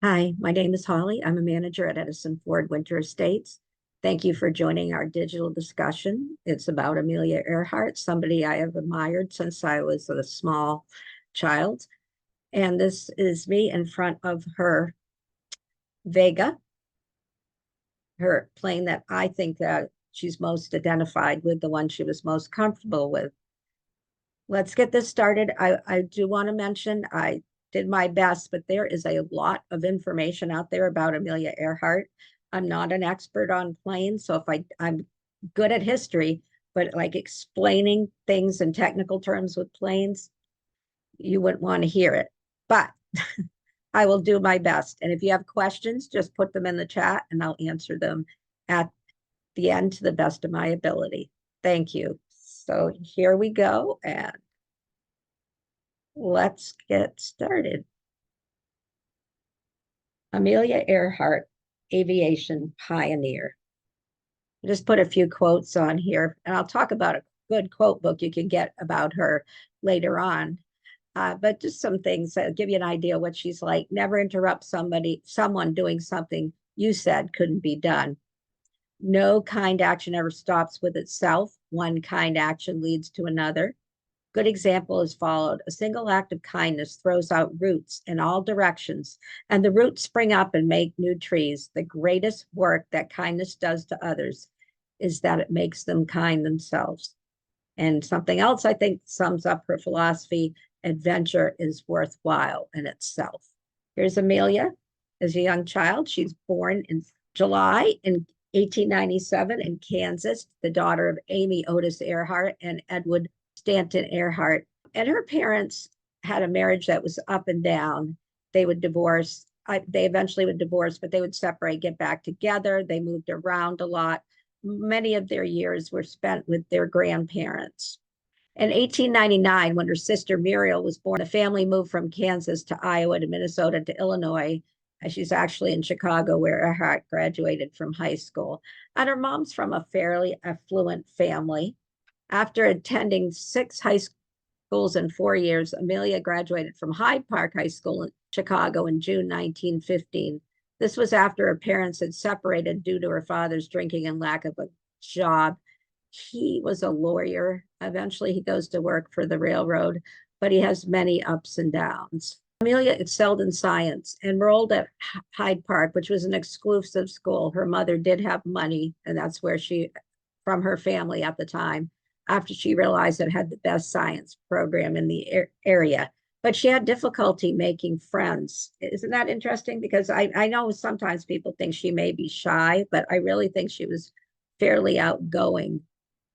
Hi, my name is Holly. I'm a manager at Edison Ford Winter Estates. Thank you for joining our digital discussion. It's about Amelia Earhart, somebody I have admired since I was a small child. And this is me in front of her Vega, her plane that I think that she's most identified with, the one she was most comfortable with. Let's get this started. I do want to mention I did my best, but there is a lot of information out there about Amelia Earhart. I'm not an expert on planes, so if I'm good at history, but like explaining things in technical terms with planes, you wouldn't want to hear it. But I will do my best. And if you have questions, just put them in the chat and I'll answer them at the end to the best of my ability. Thank you. So here we go, and let's get started. Amelia Earhart, aviation pioneer. I just put a few quotes on here, and I'll talk about a good quote book you can get about her later on. But just some things that give you an idea what she's like. Never interrupt someone doing something you said couldn't be done. No kind action ever stops with itself. One kind action leads to another. Good example is followed. A single act of kindness throws out roots in all directions, and the roots spring up and make new trees. The greatest work that kindness does to others is that it makes them kind themselves. And something else I think sums up her philosophy: adventure is worthwhile in itself. Here's Amelia as a young child. She's born in July in 1897 in Kansas, the daughter of Amy Otis Earhart and Edward Stanton Earhart. And her parents had a marriage that was up and down. They would divorce. They eventually would divorce, but they would separate, get back together. They moved around a lot. Many of their years were spent with their grandparents. In 1899, when her sister Muriel was born, the family moved from Kansas to Iowa to Minnesota to Illinois. She's actually in Chicago, where Earhart graduated from high school. And her mom's from a fairly affluent family. After attending 6 high schools in 4 years, Amelia graduated from Hyde Park High School in Chicago in June 1915. This was after her parents had separated due to her father's drinking and lack of a job. He was a lawyer. Eventually, he goes to work for the railroad, but he has many ups and downs. Amelia excelled in science, enrolled at Hyde Park, which was an exclusive school. Her mother did have money, and that's where from her family at the time, after she realized it had the best science program in the area. But she had difficulty making friends. Isn't that interesting? Because I know sometimes people think she may be shy, but I really think she was fairly outgoing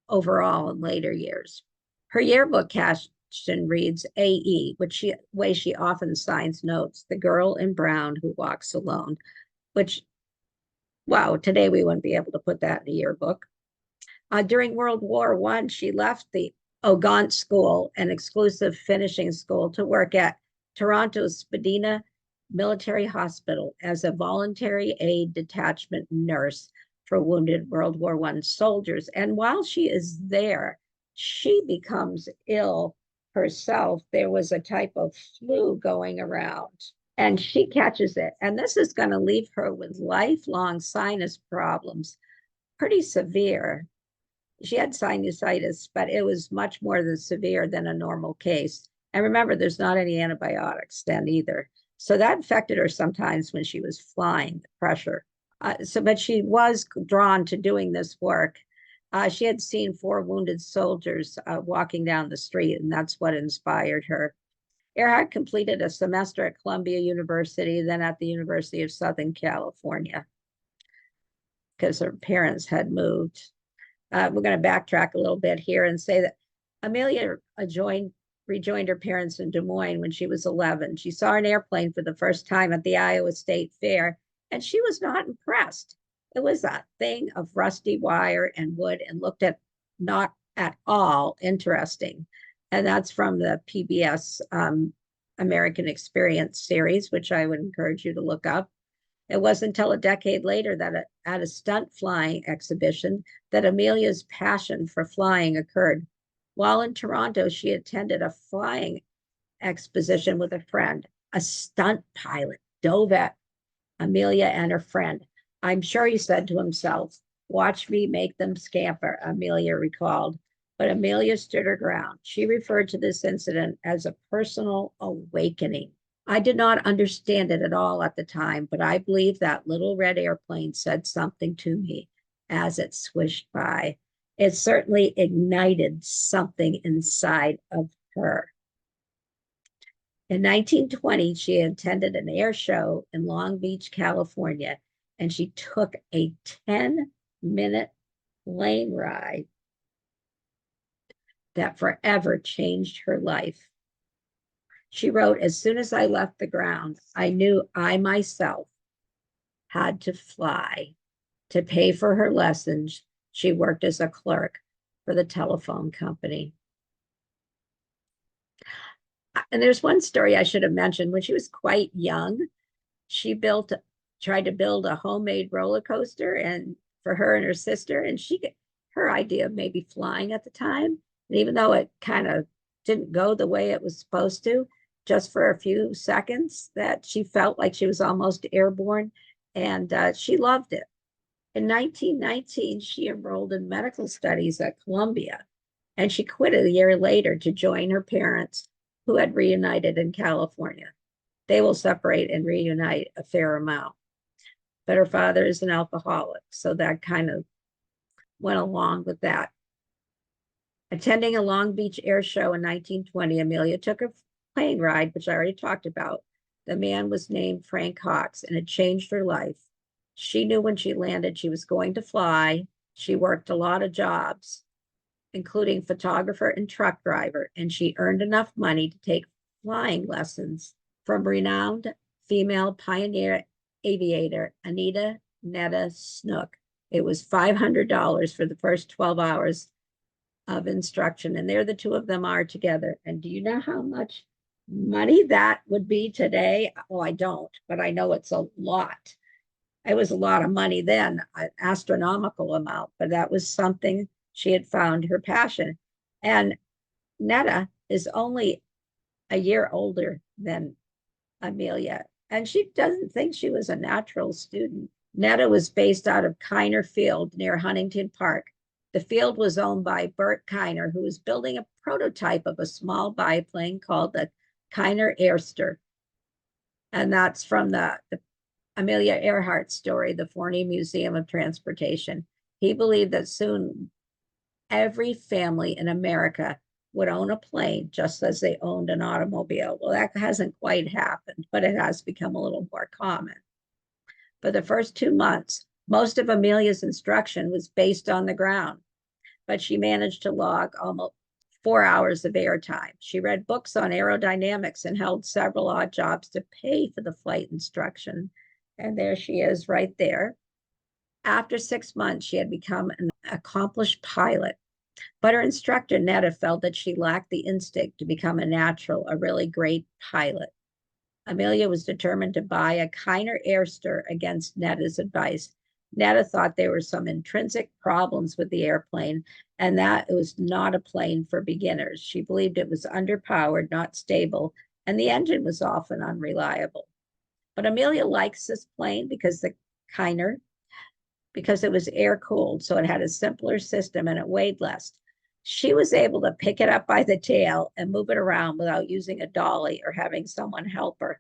overall in later years. Her yearbook caption reads AE, which way she often signs notes, the girl in brown who walks alone, which, wow, today we wouldn't be able to put that in a yearbook. During World War I, she left the Ogant School, an exclusive finishing school, to work at Toronto's Spadina Military Hospital as a voluntary aid detachment nurse for wounded World War I soldiers. And while she is there, she becomes ill herself. There was a type of flu going around, and she catches it. And this is going to leave her with lifelong sinus problems, pretty severe. She had sinusitis, but it was much more severe than a normal case. And remember, there's not any antibiotics then either. So that affected her sometimes when she was flying, the pressure. But she was drawn to doing this work. She had seen 4 wounded soldiers walking down the street, and that's what inspired her. Earhart completed a semester at Columbia University, then at the University of Southern California, because her parents had moved. We're going to backtrack a little bit here and say that Amelia rejoined her parents in Des Moines when she was 11. She saw an airplane for the first time at the Iowa State Fair, and she was not impressed. It was a thing of rusty wire and wood and looked at not at all interesting. And that's from the PBS American Experience series, which I would encourage you to look up. It wasn't until a decade later that at a stunt flying exhibition that Amelia's passion for flying occurred. While in Toronto, she attended a flying exposition with a friend. A stunt pilot dove at Amelia and her friend. I'm sure he said to himself, watch me make them scamper, Amelia recalled. But Amelia stood her ground. She referred to this incident as a personal awakening. I did not understand it at all at the time, but I believe that little red airplane said something to me as it swished by. It certainly ignited something inside of her. In 1920, she attended an air show in Long Beach, California, and she took a 10-minute plane ride that forever changed her life. She wrote, as soon as I left the ground, I knew I myself had to fly. To pay for her lessons, she worked as a clerk for the telephone company. And there's one story I should have mentioned. When she was quite young, she tried to build a homemade roller coaster and for her and her sister, and her idea of maybe flying at the time. And even though it kind of didn't go the way it was supposed to, just for a few seconds, that she felt like she was almost airborne, and she loved it. In 1919, she enrolled in medical studies at Columbia, and she quit a year later to join her parents, who had reunited in California. They will separate and reunite a fair amount. But her father is an alcoholic, so that kind of went along with that. Attending a Long Beach air show in 1920, Amelia took a plane ride, which I already talked about. The man was named Frank Hawks, and it changed her life. She knew when she landed she was going to fly. She worked a lot of jobs, including photographer and truck driver, and she earned enough money to take flying lessons from renowned female pioneer aviator Anita Netta Snook. It was $500 for the first 12 hours of instruction, and there the two of them are together. And do you know how much money that would be today? Oh, I don't, but I know it's a lot. It was a lot of money then, an astronomical amount, but that was something she had found her passion. And Netta is only a year older than Amelia, and she doesn't think she was a natural student. Netta was based out of Kiner Field near Huntington Park. The field was owned by Bert Kiner, who was building a prototype of a small biplane called the Kiner Airster. And that's from the Amelia Earhart story, The Forney Museum of Transportation. He believed that soon every family in America would own a plane just as they owned an automobile. Well, that hasn't quite happened, but it has become a little more common. For the first 2 months, most of Amelia's instruction was based on the ground, but she managed to log almost 4 hours of airtime. She read books on aerodynamics and held several odd jobs to pay for the flight instruction. And there she is right there. After 6 months, she had become an accomplished pilot. But her instructor, Netta, felt that she lacked the instinct to become a really great pilot. Amelia was determined to buy a Kiner Airster against Netta's advice. Netta thought there were some intrinsic problems with the airplane and that it was not a plane for beginners. She believed it was underpowered, not stable, and the engine was often unreliable. But Amelia likes this plane because it was air cooled, so it had a simpler system and it weighed less. She was able to pick it up by the tail and move it around without using a dolly or having someone help her.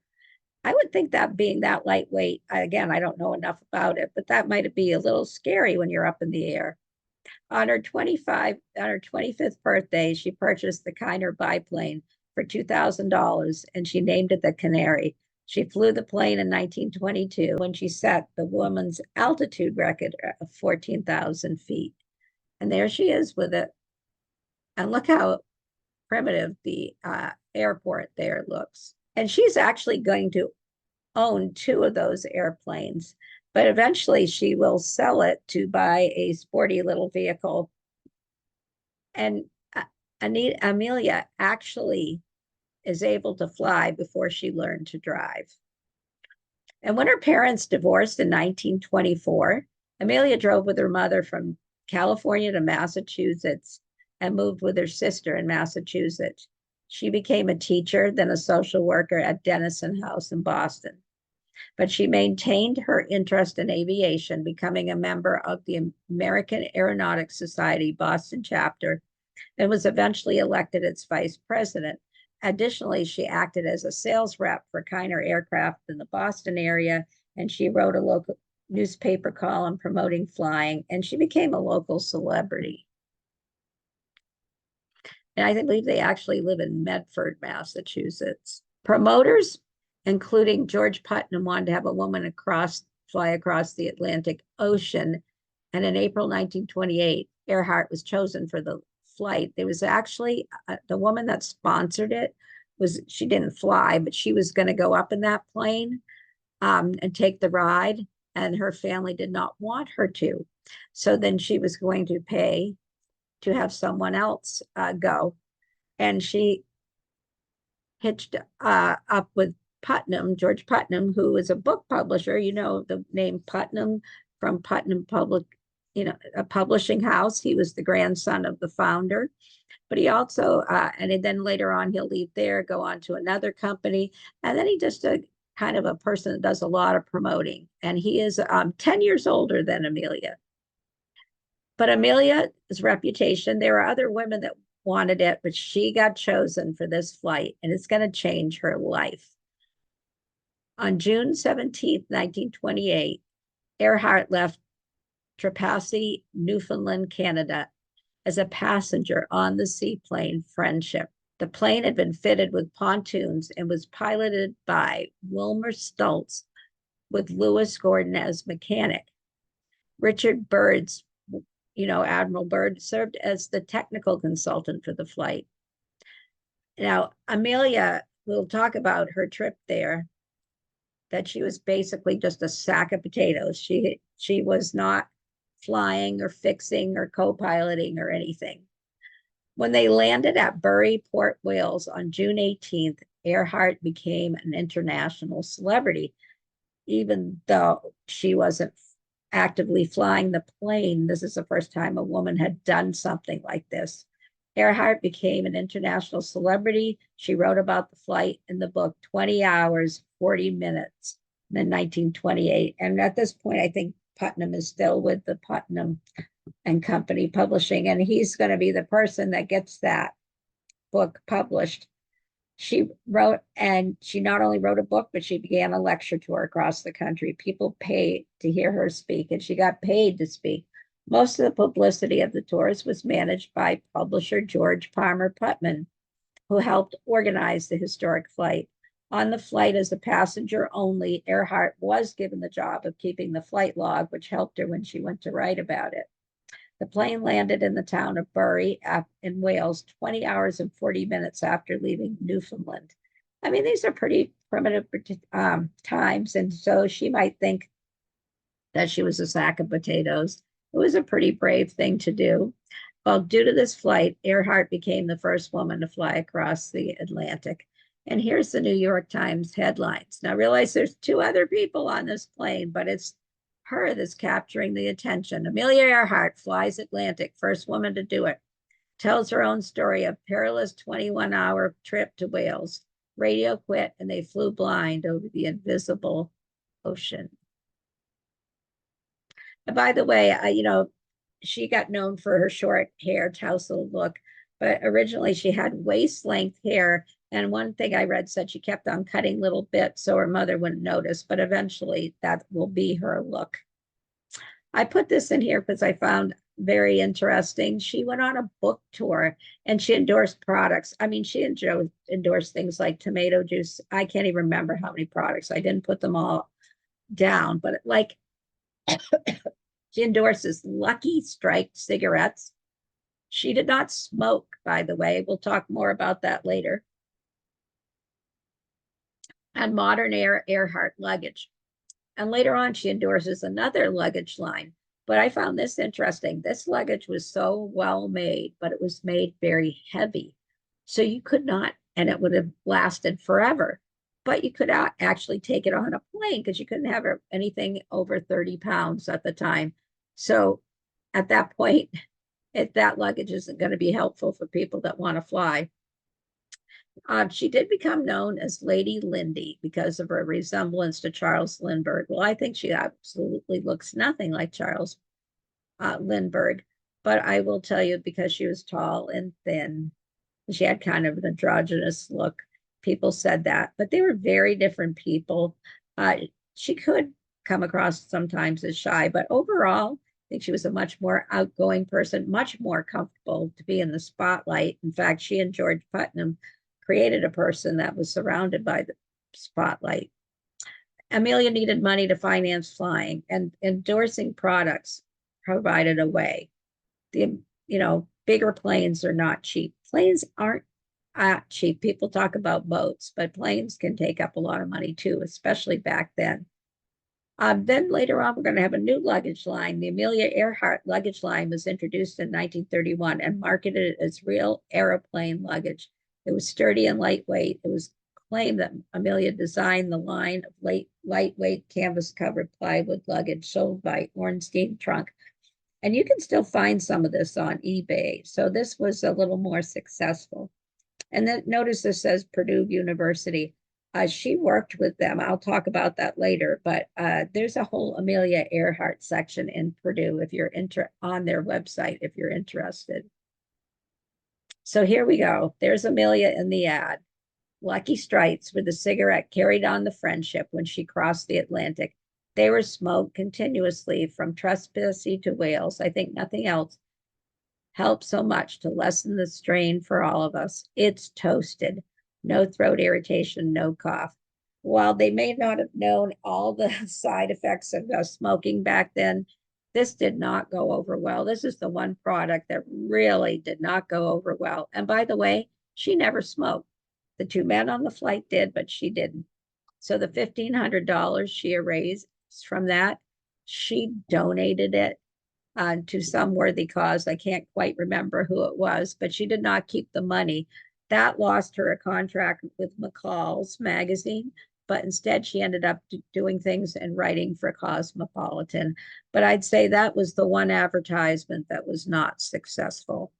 I would think that being that lightweight, again, I don't know enough about it, but that might be a little scary when you're up in the air. On her 25th birthday, she purchased the Kiner biplane for $2,000 and she named it the Canary. She flew the plane in 1922 when she set the woman's altitude record of 14,000 feet. And there she is with it. And look how primitive the airport there looks. And she's actually going to own 2 of those airplanes, but eventually she will sell it to buy a sporty little vehicle. And Amelia actually is able to fly before she learned to drive. And when her parents divorced in 1924, Amelia drove with her mother from California to Massachusetts and moved with her sister in Massachusetts. She became a teacher, then a social worker at Dennison House in Boston. But she maintained her interest in aviation, becoming a member of the American Aeronautics Society Boston chapter, and was eventually elected its vice president. Additionally, she acted as a sales rep for Kiner Aircraft in the Boston area, and she wrote a local newspaper column promoting flying, and she became a local celebrity. And I believe they actually live in Medford, Massachusetts. Promoters, including George Putnam, wanted to have a woman fly across the Atlantic Ocean. And in April 1928, Earhart was chosen for the flight. There was actually the woman that sponsored it she didn't fly, but she was going to go up in that plane and take the ride. And her family did not want her to. So then she was going to pay to have someone else go. And she hitched up with Putnam, George Putnam, who was a book publisher. You know, the name Putnam from Putnam Public, a publishing house. He was the grandson of the founder. But he also, and then later on, he'll leave there, go on to another company. And then he just a kind of a person that does a lot of promoting. And he is 10 years older than Amelia. But Amelia's reputation, there are other women that wanted it, but she got chosen for this flight, and it's going to change her life. On June 17th, 1928, Earhart left Trepassey, Newfoundland, Canada, as a passenger on the seaplane Friendship. The plane had been fitted with pontoons and was piloted by Wilmer Stultz, with Lewis Gordon as mechanic. Richard Byrd's, Admiral Byrd, served as the technical consultant for the flight. Now, Amelia, we'll talk about her trip there, that she was basically just a sack of potatoes. She was not flying or fixing or co-piloting or anything. When they landed at Bury, Port Wales on June 18th, Earhart became an international celebrity. Even though she wasn't actively flying the plane, this is the first time a woman had done something like this. Earhart became an international celebrity. She wrote about the flight in the book 20 Hours, 40 Minutes in 1928. And at this point, I think Putnam is still with the Putnam and Company Publishing, and he's going to be the person that gets that book published. She wrote, and she not only wrote a book, but she began a lecture tour across the country. People paid to hear her speak, and she got paid to speak. Most of the publicity of the tours was managed by publisher George Palmer Putnam, who helped organize the historic flight. On the flight as a passenger only, Earhart was given the job of keeping the flight log, which helped her when she went to write about it. The plane landed in the town of Bury in Wales 20 hours and 40 minutes after leaving Newfoundland. I mean, these are pretty primitive times, and so she might think that she was a sack of potatoes. It was a pretty brave thing to do. Well, due to this flight, Earhart became the first woman to fly across the Atlantic. And here's the New York Times headlines. Now, realize there's two other people on this plane, but it's her that's capturing the attention. Amelia Earhart flies Atlantic, first woman to do it. Tells her own story of perilous 21-hour trip to Wales. Radio quit, and they flew blind over the invisible ocean. And by the way, she got known for her short hair, tousled look, but originally she had waist-length hair. And one thing I read said she kept on cutting little bits so her mother wouldn't notice, but eventually that will be her look. I put this in here because I found very interesting. She went on a book tour and she endorsed products. I mean, she endorsed things like tomato juice. I can't even remember how many products. I didn't put them all down, but like she endorses Lucky Strike cigarettes. She did not smoke, by the way. We'll talk more about that later. And modern Earhart luggage. And later on, she endorses another luggage line. But I found this interesting. This luggage was so well made, but it was made very heavy. So you could not, and it would have lasted forever. But you could actually take it on a plane because you couldn't have anything over 30 pounds at the time. So at that point, that luggage isn't going to be helpful for people that want to fly. She did become known as Lady Lindy because of her resemblance to Charles Lindbergh. Well, I think she absolutely looks nothing like Charles Lindbergh, but I will tell you because she was tall and thin, she had kind of an androgynous look. People said that, but they were very different people. She could come across sometimes as shy, but overall, I think she was a much more outgoing person, much more comfortable to be in the spotlight. In fact, she and George Putnam created a person that was surrounded by the spotlight. Amelia needed money to finance flying, and endorsing products provided a way. Bigger planes are not cheap. Planes aren't cheap. People talk about boats, but planes can take up a lot of money too, especially back then. Then later on, we're going to have a new luggage line. The Amelia Earhart luggage line was introduced in 1931 and marketed as real airplane luggage. It was sturdy and lightweight. It was claimed that Amelia designed the line of lightweight canvas-covered plywood luggage sold by Ornstein Trunk. And you can still find some of this on eBay. So this was a little more successful. And then notice this says Purdue University. She worked with them. I'll talk about that later, but there's a whole Amelia Earhart section in Purdue if you're on their website, if you're interested. So here we go. There's Amelia in the ad. Lucky Strikes with a cigarette carried on the friendship when she crossed the Atlantic. They were smoked continuously from Trepassey to Wales. I think nothing else helped so much to lessen the strain for all of us. It's toasted. No throat irritation, no cough. While they may not have known all the side effects of smoking back then, this did not go over well. This is the one product that really did not go over well. And by the way, she never smoked. The two men on the flight did, but she didn't. So the $1,500 she raised from that, she donated it to some worthy cause. I can't quite remember who it was, but she did not keep the money. That lost her a contract with McCall's magazine, but instead she ended up doing things and writing for Cosmopolitan. But I'd say that was the one advertisement that was not successful.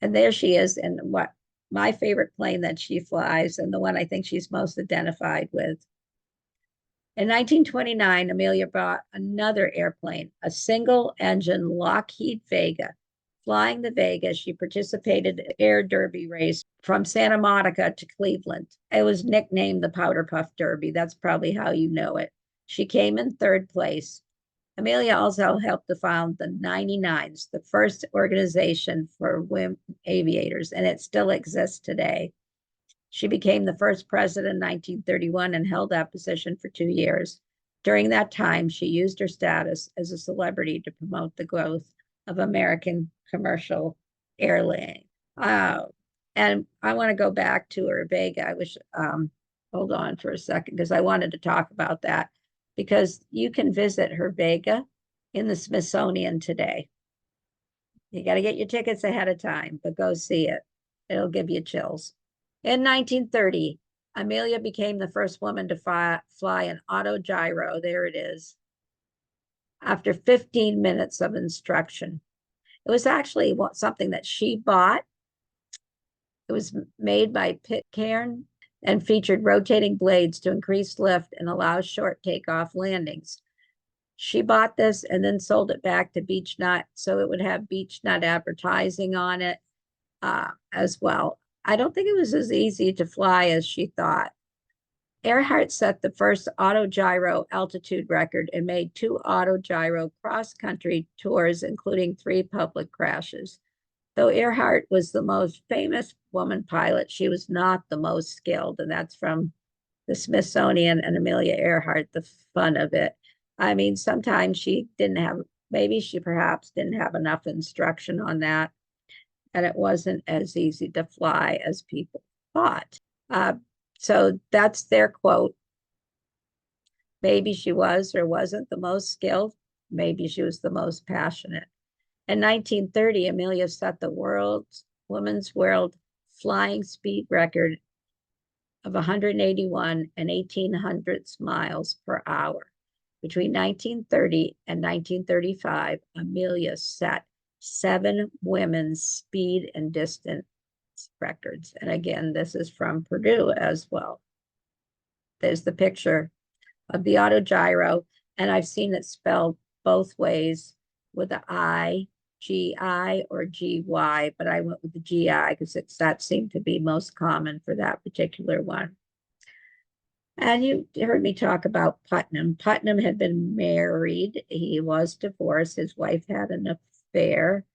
And there she is in what my favorite plane that she flies, and the one I think she's most identified with. In 1929, Amelia bought another airplane, a single-engine Lockheed Vega. Flying the Vega, she participated in the Air Derby race from Santa Monica to Cleveland. It was nicknamed the Powder Puff Derby. That's probably how you know it. She came in third place. Amelia also helped to found the 99s, the first organization for women aviators, and it still exists today. She became the first president in 1931 and held that position for 2 years. During that time, she used her status as a celebrity to promote the growth of American commercial airline. And I want to go back to her Vega. I wish, hold on for a second, because I wanted to talk about that, because you can visit her Vega in the Smithsonian today. You got to get your tickets ahead of time, but go see it. It'll give you chills. In 1930, Amelia became the first woman to fly an autogyro. There it is. After 15 minutes of instruction. It was actually something that she bought. It was made by Pitcairn and featured rotating blades to increase lift and allow short takeoff landings. She bought this and then sold it back to Beechnut, so it would have Beechnut advertising on it as well. I don't think it was as easy to fly as she thought. Earhart set the first autogyro altitude record and made 2 autogyro cross-country tours, including 3 public crashes. Though Earhart was the most famous woman pilot, she was not the most skilled, and that's from the Smithsonian and Amelia Earhart, the fun of it. I mean, sometimes she didn't have, maybe she perhaps didn't have enough instruction on that, and it wasn't as easy to fly as people thought. So that's their quote. Maybe she was or wasn't the most skilled. Maybe she was the most passionate. In 1930, Amelia set the women's world flying speed record of 181 and 1800 miles per hour. Between 1930 and 1935, Amelia set 7 women's speed and distance records. And again, this is from Purdue as well. There's the picture of the autogyro, and I've seen it spelled both ways with the I, GI or GY, but I went with the GI because that seemed to be most common for that particular one. And you heard me talk about Putnam. Putnam had been married. He was divorced. His wife had an affair.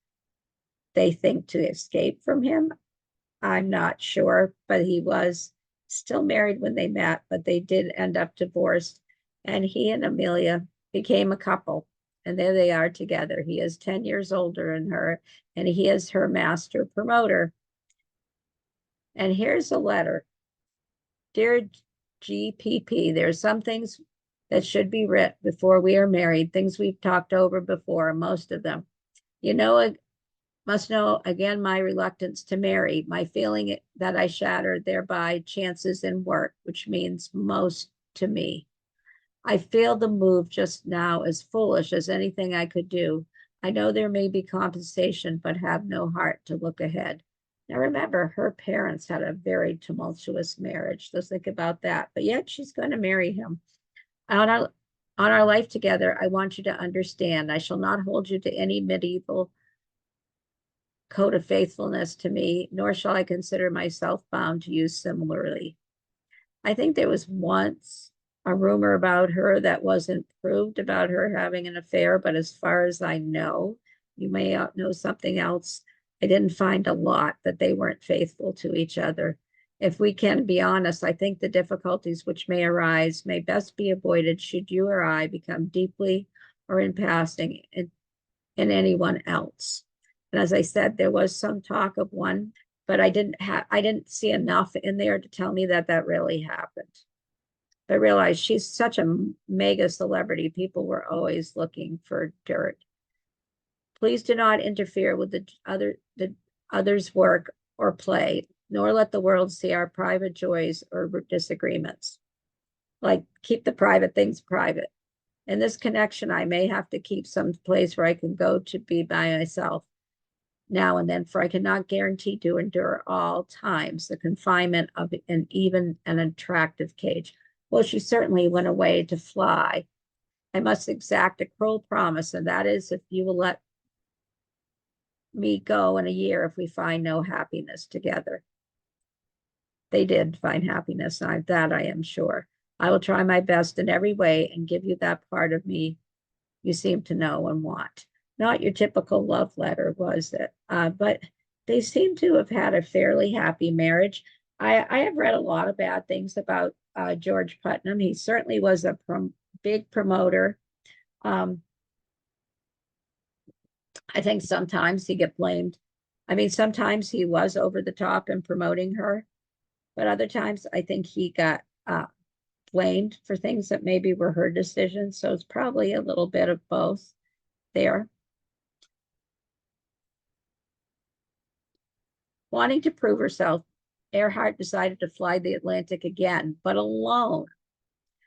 They think to escape from him. I'm not sure, but he was still married when they met, but they did end up divorced. And he and Amelia became a couple. And there they are together. He is 10 years older than her, and he is her master promoter. And here's a letter. Dear GPP, there's some things that should be writ before we are married, things we've talked over before, most of them. You know, must know again my reluctance to marry, my feeling that I shattered thereby chances in work, which means most to me. I feel the move just now as foolish as anything I could do. I know there may be compensation, but have no heart to look ahead. Now remember, her parents had a very tumultuous marriage. Let's think about that. But yet she's going to marry him. On our life together, I want you to understand, I shall not hold you to any medieval code of faithfulness to me, nor shall I consider myself bound to you similarly. I think there was once a rumor about her that wasn't proved about her having an affair, but as far as I know, you may know something else. I didn't find a lot that they weren't faithful to each other. If we can be honest, I think the difficulties which may arise may best be avoided should you or I become deeply or in passing in anyone else. And as I said, there was some talk of one, but I didn't see enough in there to tell me that that really happened. I realized she's such a mega celebrity. People were always looking for dirt. Please do not interfere with the others' work or play, nor let the world see our private joys or disagreements. Like, keep the private things private. In this connection, I may have to keep some place where I can go to be by myself now and then, for I cannot guarantee to endure all times the confinement of even an attractive cage. Well, she certainly went away to fly. I must exact a cruel promise, and that is if you will let me go in a year if we find no happiness together. They did find happiness, that I am sure. I will try my best in every way and give you that part of me you seem to know and want. Not your typical love letter, was it? But they seem to have had a fairly happy marriage. I have read a lot of bad things about George Putnam. He certainly was a big promoter. I think sometimes he get blamed. I mean, sometimes he was over the top in promoting her, but other times I think he got blamed for things that maybe were her decisions. So it's probably a little bit of both there. Wanting to prove herself, Earhart decided to fly the Atlantic again, but alone.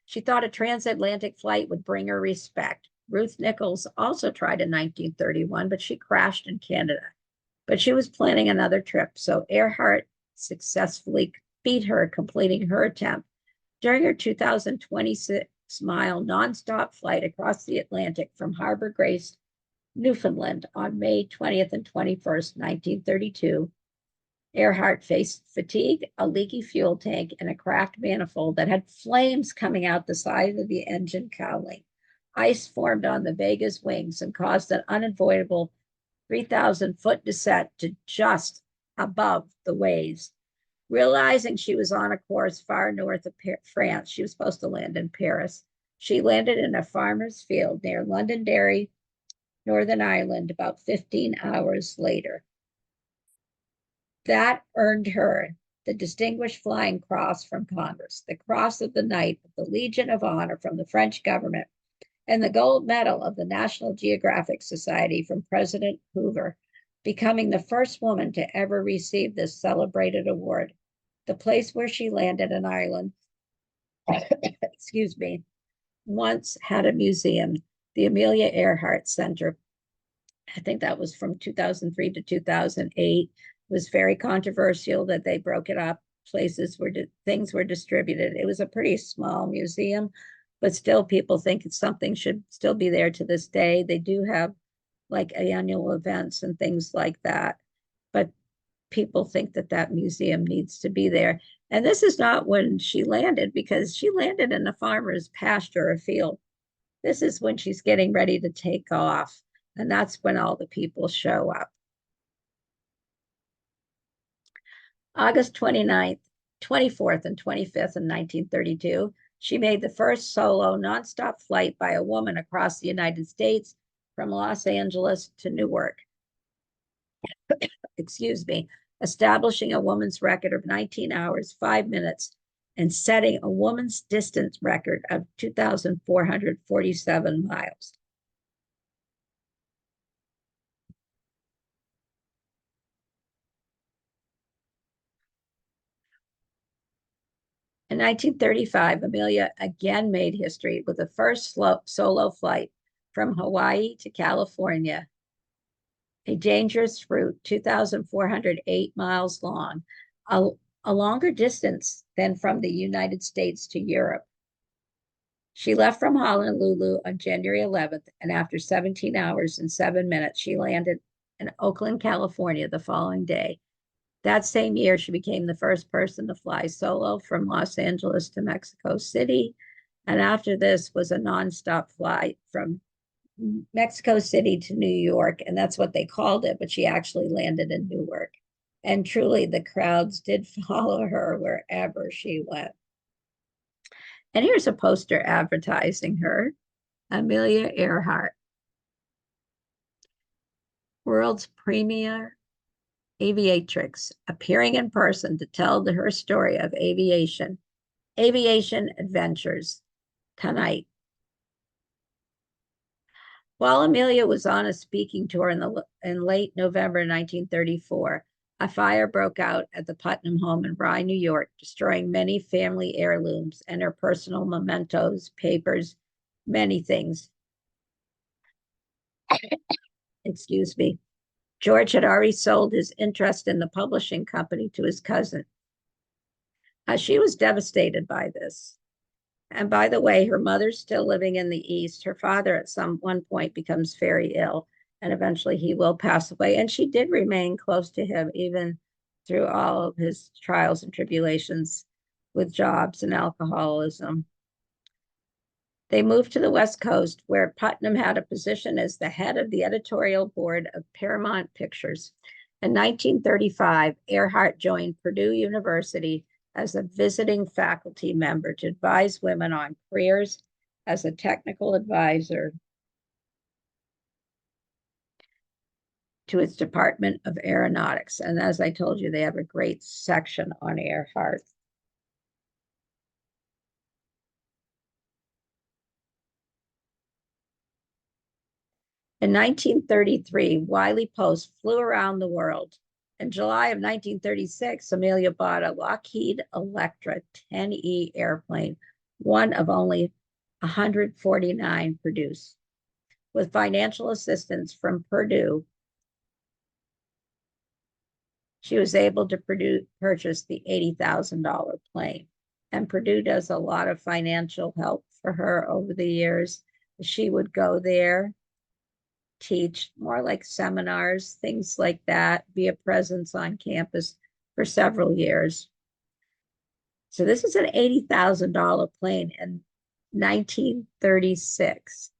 She thought a transatlantic flight would bring her respect. Ruth Nichols also tried in 1931, but she crashed in Canada. But she was planning another trip, so Earhart successfully beat her, completing her attempt. During her 2026-mile nonstop flight across the Atlantic from Harbor Grace, Newfoundland on May 20th and 21st, 1932, Earhart faced fatigue, a leaky fuel tank, and a cracked manifold that had flames coming out the side of the engine cowling. Ice formed on the Vega's wings and caused an unavoidable 3,000-foot descent to just above the waves. Realizing she was on a course far north of France, she was supposed to land in Paris. She landed in a farmer's field near Londonderry, Northern Ireland, about 15 hours later. That earned her the Distinguished Flying Cross from Congress, the Cross of the Knight of the Legion of Honor from the French government, and the Gold Medal of the National Geographic Society from President Hoover, becoming the first woman to ever receive this celebrated award. The place where she landed in Ireland, excuse me, once had a museum, the Amelia Earhart Center. I think that was from 2003 to 2008. was very controversial that they broke it up. Things were distributed. It was a pretty small museum, but still people think something should still be there to this day. They do have like annual events and things like that, but people think that that museum needs to be there. And this is not when she landed, because she landed in a farmer's pasture or field. This is when she's getting ready to take off. And that's when all the people show up. August 29th, 24th, and 25th in 1932, she made the first solo nonstop flight by a woman across the United States from Los Angeles to Newark. Excuse me, establishing a woman's record of 19 hours, 5 minutes, and setting a woman's distance record of 2,447 miles. In 1935, Amelia again made history with the first solo flight from Hawaii to California, a dangerous route, 2,408 miles long, a longer distance than from the United States to Europe. She left from Honolulu on January 11th, and after 17 hours and 7 minutes, she landed in Oakland, California the following day. That same year, she became the first person to fly solo from Los Angeles to Mexico City. And after this was a nonstop flight from Mexico City to New York. And that's what they called it, but she actually landed in Newark. And truly, the crowds did follow her wherever she went. And here's a poster advertising her, Amelia Earhart, world's premier aviatrix, appearing in person to tell her story of aviation adventures tonight. While Amelia was on a speaking tour in late November 1934, a fire broke out at the Putnam home in Rye, New York, destroying many family heirlooms and her personal mementos, papers, many things. Excuse me. George had already sold his interest in the publishing company to his cousin. She was devastated by this. And by the way, her mother's still living in the East. Her father at one point becomes very ill, and eventually he will pass away. And she did remain close to him, even through all of his trials and tribulations with jobs and alcoholism. They moved to the West Coast, where Putnam had a position as the head of the editorial board of Paramount Pictures. In 1935, Earhart joined Purdue University as a visiting faculty member to advise women on careers as a technical advisor to its Department of Aeronautics. And as I told you, they have a great section on Earhart. In 1933, Wiley Post flew around the world. In July of 1936, Amelia bought a Lockheed Electra 10E airplane, one of only 149 produced. With financial assistance from Purdue, she was able to purchase the $80,000 plane. And Purdue does a lot of financial help for her over the years. She would go there, teach more like seminars, things like that, be a presence on campus for several years. So this is an $80,000 plane in 1936.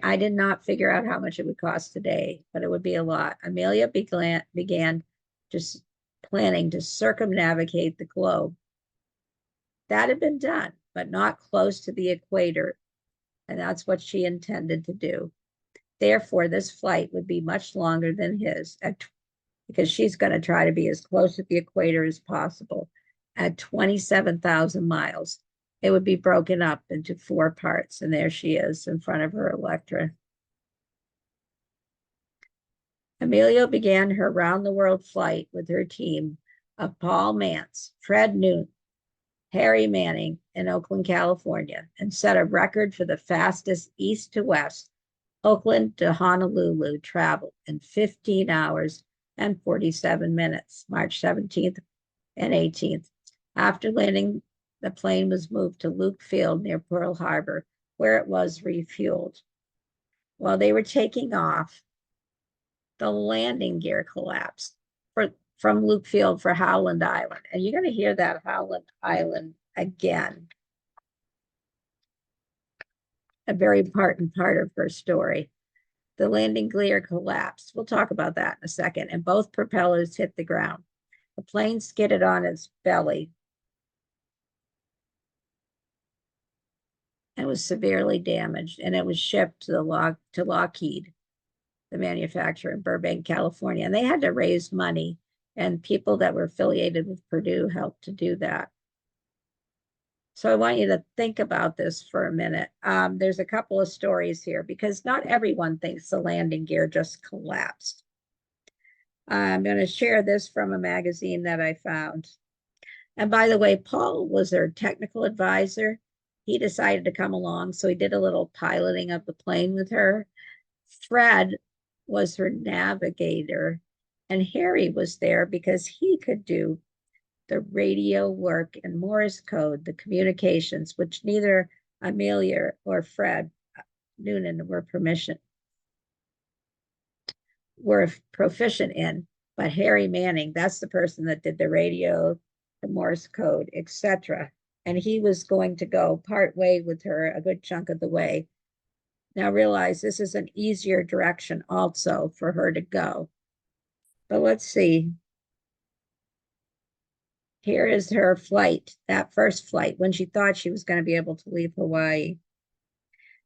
I did not figure out how much it would cost today, but it would be a lot. Amelia began just planning to circumnavigate the globe. That had been done, but not close to the equator. And that's what she intended to do. Therefore, this flight would be much longer than his because she's going to try to be as close to the equator as possible at 27,000 miles. It would be broken up into 4 parts, and there she is in front of her Electra. Amelia began her round-the-world flight with her team of Paul Mance, Fred Newton, Harry Manning in Oakland, California, and set a record for the fastest east to west Oakland to Honolulu travel in 15 hours and 47 minutes, March 17th and 18th. After landing, the plane was moved to Luke Field near Pearl Harbor, where it was refueled. While they were taking off, the landing gear collapsed from Luke Field for Howland Island. And you're going to hear that Howland Island again. A very important part of her story. The landing gear collapsed. We'll talk about that in a second. And both propellers hit the ground. The plane skidded on its belly and was severely damaged. And it was shipped to Lockheed, the manufacturer in Burbank, California. And they had to raise money. And people that were affiliated with Purdue helped to do that. So I want you to think about this for a minute. There's a couple of stories here because not everyone thinks the landing gear just collapsed. I'm going to share this from a magazine that I found. And by the way, Paul was their technical advisor. He decided to come along, so he did a little piloting of the plane with her. Fred was her navigator, and Harry was there because he could do the radio work and Morse code, the communications, which neither Amelia or Fred Noonan were proficient in, but Harry Manning, that's the person that did the radio, the Morse code, etc. And he was going to go part way with her a good chunk of the way. Now realize this is an easier direction also for her to go. But let's see. Here is her flight, that first flight, when she thought she was going to be able to leave Hawaii.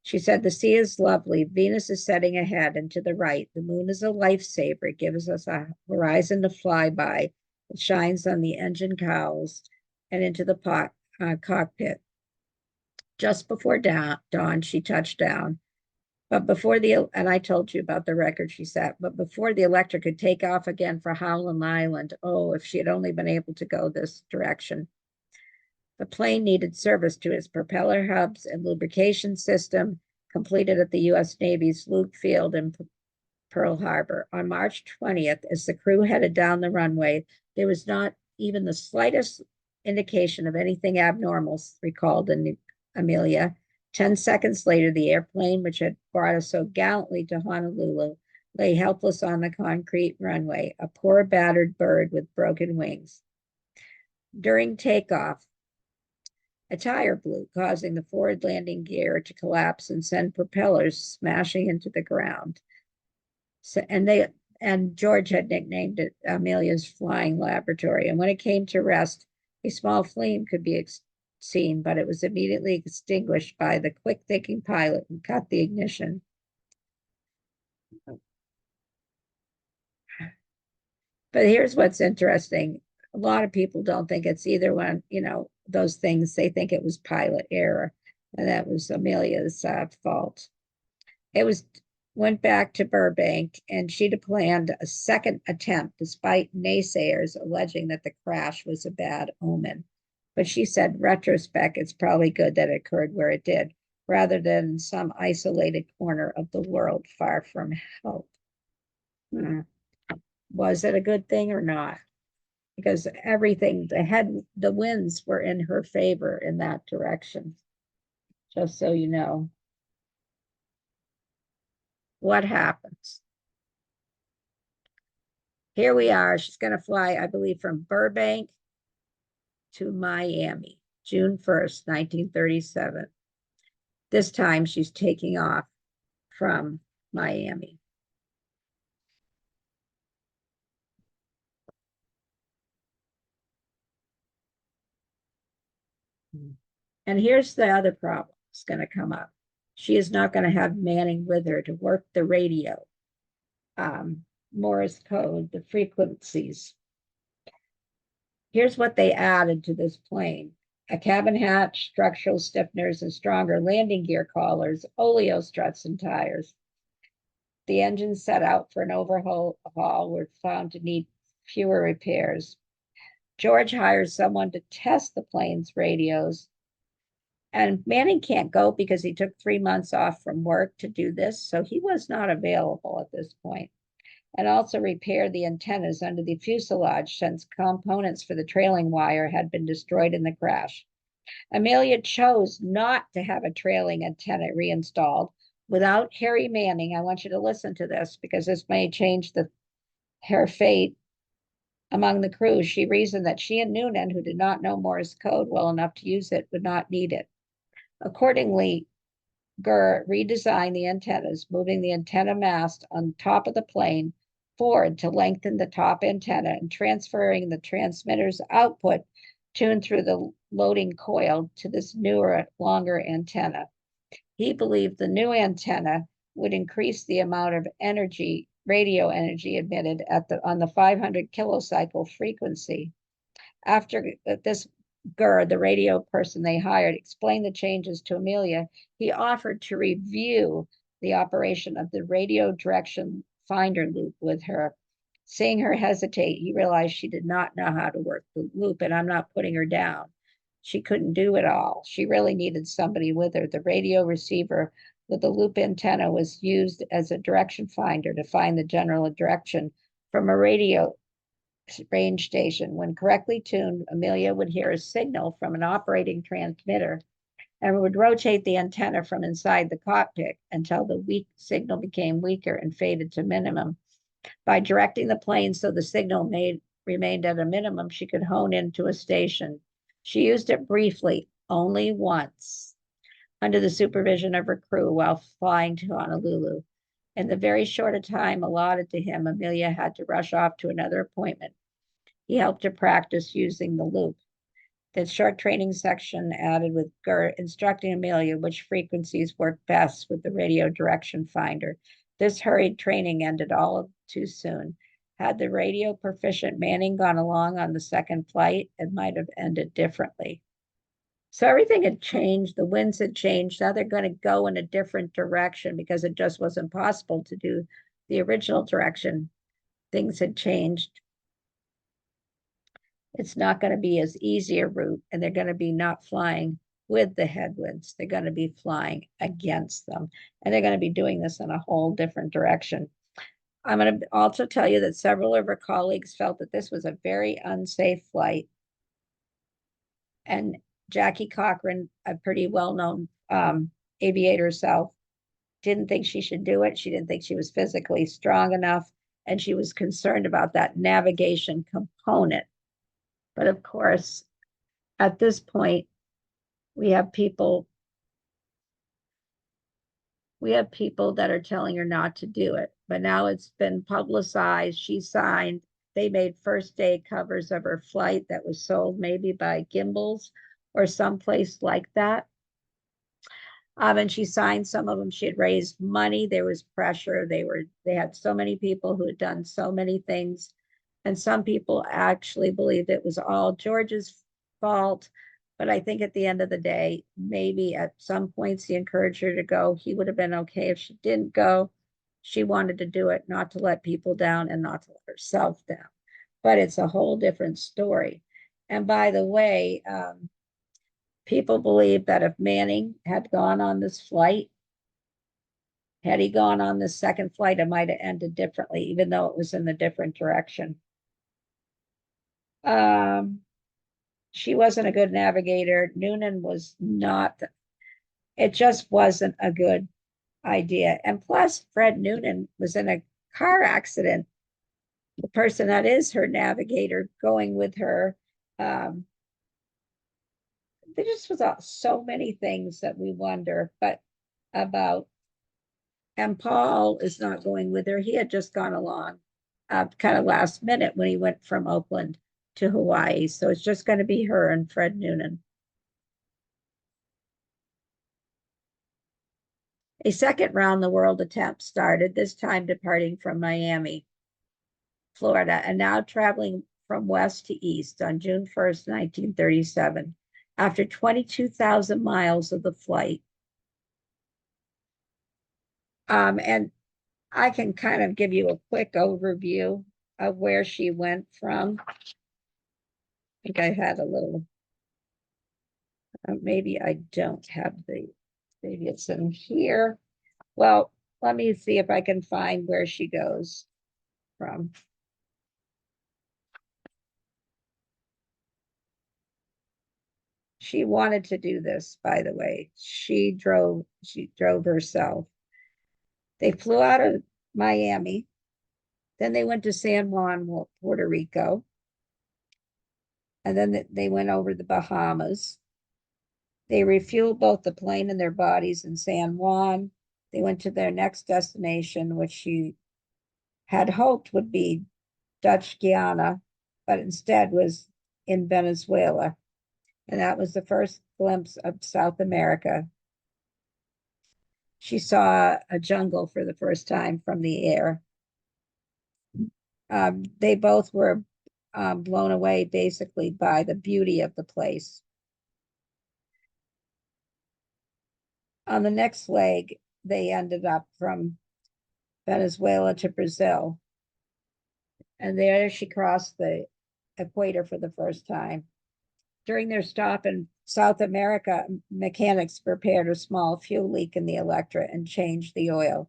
She said, the sea is lovely. Venus is setting ahead and to the right. The moon is a lifesaver. It gives us a horizon to fly by. It shines on the engine cowls and into the cockpit. Just before dawn, she touched down. But before and I told you about the record she set, but before the Electra could take off again for Howland Island, oh, if she had only been able to go this direction. The plane needed service to its propeller hubs and lubrication system, completed at the U.S. Navy's Luke Field in Pearl Harbor. On March 20th, as the crew headed down the runway, there was not even the slightest indication of anything abnormal, recalled Amelia. 10 seconds later, the airplane, which had brought us so gallantly to Honolulu, lay helpless on the concrete runway, a poor battered bird with broken wings. During takeoff, a tire blew, causing the forward landing gear to collapse and send propellers smashing into the ground. So, and George had nicknamed it Amelia's Flying Laboratory. And when it came to rest, a small flame could be seen, but it was immediately extinguished by the quick-thinking pilot who cut the ignition. But here's what's interesting. A lot of people don't think it's either one, those things. They think it was pilot error, and that was Amelia's fault. Went back to Burbank, and she'd planned a second attempt, despite naysayers alleging that the crash was a bad omen. But she said, retrospect, it's probably good that it occurred where it did, rather than in some isolated corner of the world far from help. Was it a good thing or not? Because everything, the winds were in her favor in that direction, just so you know. What happens? Here we are. She's going to fly, I believe, from Burbank to Miami, June 1st, 1937. This time she's taking off from Miami. And here's the other problem that's going to come up. She is not going to have Manning with her to work the radio, Morse code, the frequencies. Here's what they added to this plane: a cabin hatch, structural stiffeners, and stronger landing gear collars, oleo struts, and tires. The engines set out for an overhaul were found to need fewer repairs. George hires someone to test the plane's radios. And Manning can't go because he took 3 months off from work to do this, so he was not available at this point. and also repair the antennas under the fuselage since components for the trailing wire had been destroyed in the crash. Amelia chose not to have a trailing antenna reinstalled without Harry Manning. I want you to listen to this because this may change her fate among the crew. She reasoned that she and Noonan, who did not know Morse code well enough to use it, would not need it. Accordingly, Gurr redesigned the antennas, moving the antenna mast on top of the plane forward to lengthen the top antenna and transferring the transmitter's output tuned through the loading coil to this newer, longer antenna. He believed the new antenna would increase the amount of energy, radio energy emitted on the 500 kilocycle frequency. After this, Gurr, the radio person they hired, explained the changes to Amelia. He offered to review the operation of the radio direction finder loop with her. Seeing her hesitate, he realized she did not know how to work the loop, and I'm not putting her down. She couldn't do it all. She really needed somebody with her. The radio receiver with the loop antenna was used as a direction finder to find the general direction from a radio range station. When correctly tuned, Amelia would hear a signal from an operating transmitter and would rotate the antenna from inside the cockpit until the weak signal became weaker and faded to minimum. By directing the plane so the signal remained at a minimum, she could hone into a station. She used it briefly, only once, under the supervision of her crew while flying to Honolulu. In the very short time allotted to him, Amelia had to rush off to another appointment. He helped her practice using the loop. The short training section added with Gurr instructing Amelia which frequencies work best with the radio direction finder. This hurried training ended all too soon. Had the radio proficient Manning gone along on the second flight, it might have ended differently. So everything had changed. The winds had changed. Now they're going to go in a different direction because it just wasn't possible to do the original direction. Things had changed. It's not going to be as easy a route, and they're going to be not flying with the headwinds. They're going to be flying against them, and they're going to be doing this in a whole different direction. I'm going to also tell you that several of her colleagues felt that this was a very unsafe flight. And Jackie Cochran, a pretty well-known aviator herself, didn't think she should do it. She didn't think she was physically strong enough, and she was concerned about that navigation component. But of course, at this point, we have people that are telling her not to do it. But now it's been publicized. She signed. They made first day covers of her flight that was sold maybe by Gimbals or someplace like that. And she signed some of them. She had raised money. There was pressure. They had so many people who had done so many things. And some people actually believed it was all George's fault. But I think at the end of the day, maybe at some points he encouraged her to go. He would have been okay if she didn't go. She wanted to do it, not to let people down and not to let herself down. But it's a whole different story. And by the way, people believe that if Manning had gone on this flight, had he gone on this second flight, it might have ended differently, even though it was in a different direction. She wasn't a good navigator. Noonan was not. It just wasn't a good idea. And plus, Fred Noonan was in a car accident. The person that is her navigator going with her. There just was so many things that we wonder about. And Paul is not going with her. He had just gone along kind of last minute when he went from Oakland to Hawaii. So it's just going to be her and Fred Noonan. A second round the world attempt started, this time departing from Miami, Florida, and now traveling from west to east on June 1st, 1937. After 22,000 miles of the flight. And I can kind of give you a quick overview of where she went from. I think I had a little, maybe I don't have maybe it's in here. Well, let me see if I can find where she goes. from. She wanted to do this, by the way. She drove herself. They flew out of Miami. Then they went to San Juan, Puerto Rico. And then they went over the Bahamas. They refueled both the plane and their bodies in San Juan. They went to their next destination, which she had hoped would be Dutch Guiana, but instead was in Venezuela. And that was the first glimpse of South America. She saw a jungle for the first time from the air. They both were blown away basically by the beauty of the place. On the next leg, they ended up from Venezuela to Brazil. And there she crossed the equator for the first time. During their stop in South America, mechanics repaired a small fuel leak in the Electra and changed the oil.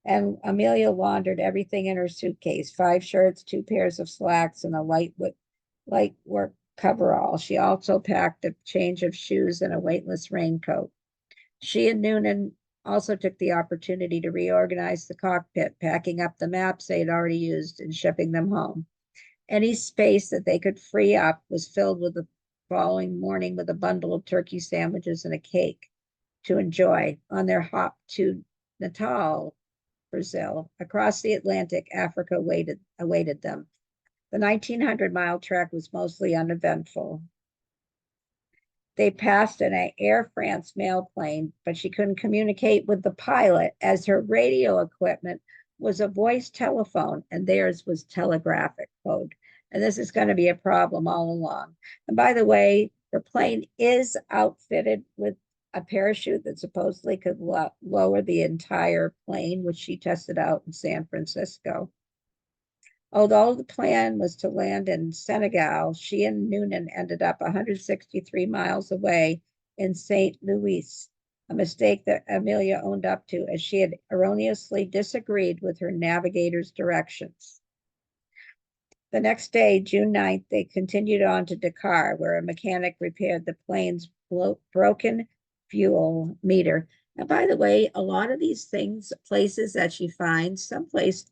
And Amelia laundered everything in her suitcase, 5 shirts, 2 pairs of slacks, and a light work coverall. She also packed a change of shoes and a weightless raincoat. She and Noonan also took the opportunity to reorganize the cockpit, packing up the maps they had already used and shipping them home. Any space that they could free up was filled with the following morning with a bundle of turkey sandwiches and a cake to enjoy on their hop to Natal, Brazil. Across the Atlantic, Africa awaited them. The 1,900-mile trek was mostly uneventful. They passed an Air France mail plane, but she couldn't communicate with the pilot as her radio equipment was a voice telephone and theirs was telegraphic code. And this is going to be a problem all along. And by the way, her plane is outfitted with a parachute that supposedly could lower the entire plane, which she tested out in San Francisco. Although the plan was to land in Senegal, she and Noonan ended up 163 miles away in St. Louis, a mistake that Amelia owned up to as she had erroneously disagreed with her navigator's directions. The next day, June 9th, they continued on to Dakar, where a mechanic repaired the plane's broken fuel meter. And by the way, a lot of these places that she finds, someplace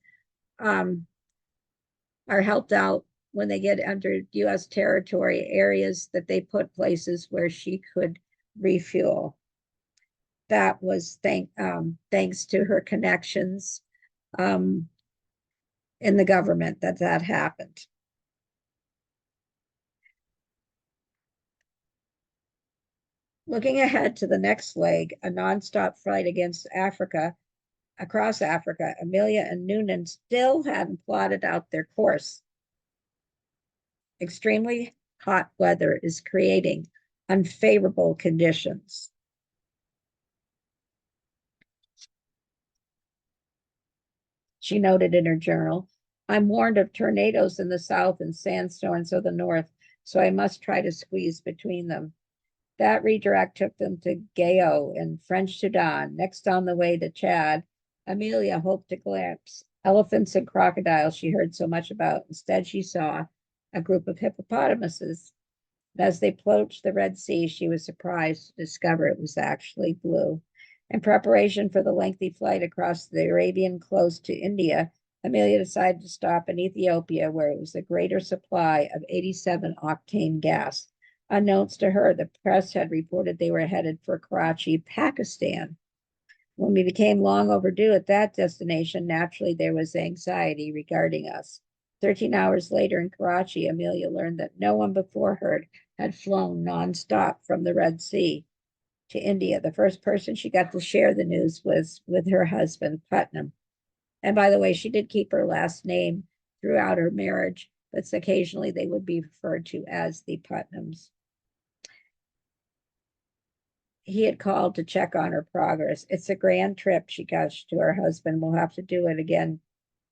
are helped out when they get under U.S. territory, areas that they put places where she could refuel. That was thanks to her connections in the government that happened. Looking ahead to the next leg, a nonstop flight across Africa, Amelia and Noonan still hadn't plotted out their course. Extremely hot weather is creating unfavorable conditions. She noted in her journal, I'm warned of tornadoes in the south and sandstorms of the north, so I must try to squeeze between them. That redirect took them to Gao in French Sudan. Next on the way to Chad, Amelia hoped to glimpse elephants and crocodiles she heard so much about. Instead, she saw a group of hippopotamuses. As they approached the Red Sea, she was surprised to discover it was actually blue. In preparation for the lengthy flight across the Arabian coast to India, Amelia decided to stop in Ethiopia, where it was a greater supply of 87 octane gas. Unknowns to her, the press had reported they were headed for Karachi, Pakistan. When we became long overdue at that destination, naturally there was anxiety regarding us. 13 hours later in Karachi, Amelia learned that no one before her had flown nonstop from the Red Sea to India. The first person she got to share the news was with her husband, Putnam. And by the way, she did keep her last name throughout her marriage, but occasionally they would be referred to as the Putnams. He had called to check on her progress. It's a grand trip, she gushed to her husband. We'll have to do it again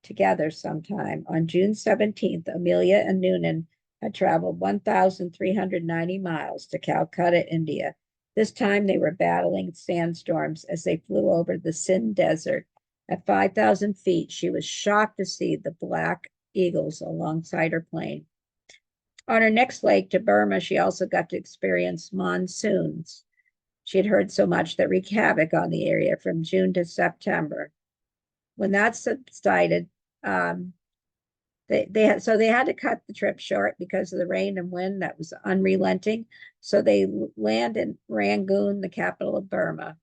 together sometime. On June 17th, Amelia and Noonan had traveled 1,390 miles to Calcutta, India. This time they were battling sandstorms as they flew over the Sindh Desert. At 5,000 feet, she was shocked to see the black eagles alongside her plane. On her next leg to Burma, she also got to experience monsoons. She had heard so much that wreaked havoc on the area from June to September. When that subsided, they had to cut the trip short because of the rain and wind that was unrelenting. So they land in Rangoon, the capital of Burma.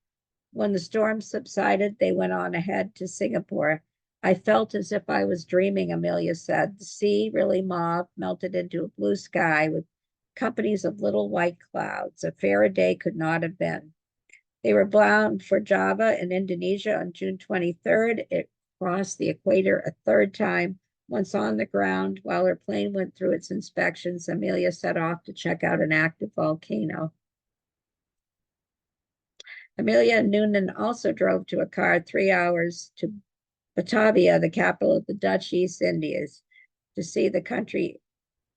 When the storm subsided, they went on ahead to Singapore. I felt as if I was dreaming, Amelia said. The sea, really mauve, melted into a blue sky with companies of little white clouds. A fairer day could not have been. They were bound for Java in Indonesia on June 23rd. It crossed the equator a third time. Once on the ground, while her plane went through its inspections, Amelia set off to check out an active volcano. Amelia Noonan also drove to a car 3 hours to Batavia, the capital of the Dutch East Indies, to see the country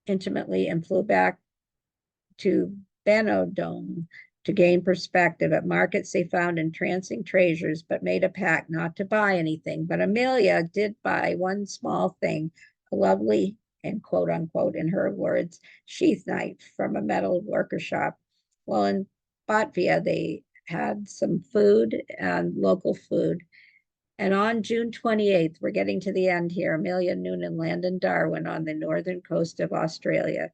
intimately, and flew back to Benodome to gain perspective. At markets, they found entrancing treasures, but made a pact not to buy anything. But Amelia did buy one small thing, a lovely, and quote unquote, in her words, sheath knife from a metal worker shop. Well, in Batavia, they had some food and local food. And on June 28th, we're getting to the end here, Amelia Noonan landed in Darwin on the northern coast of Australia.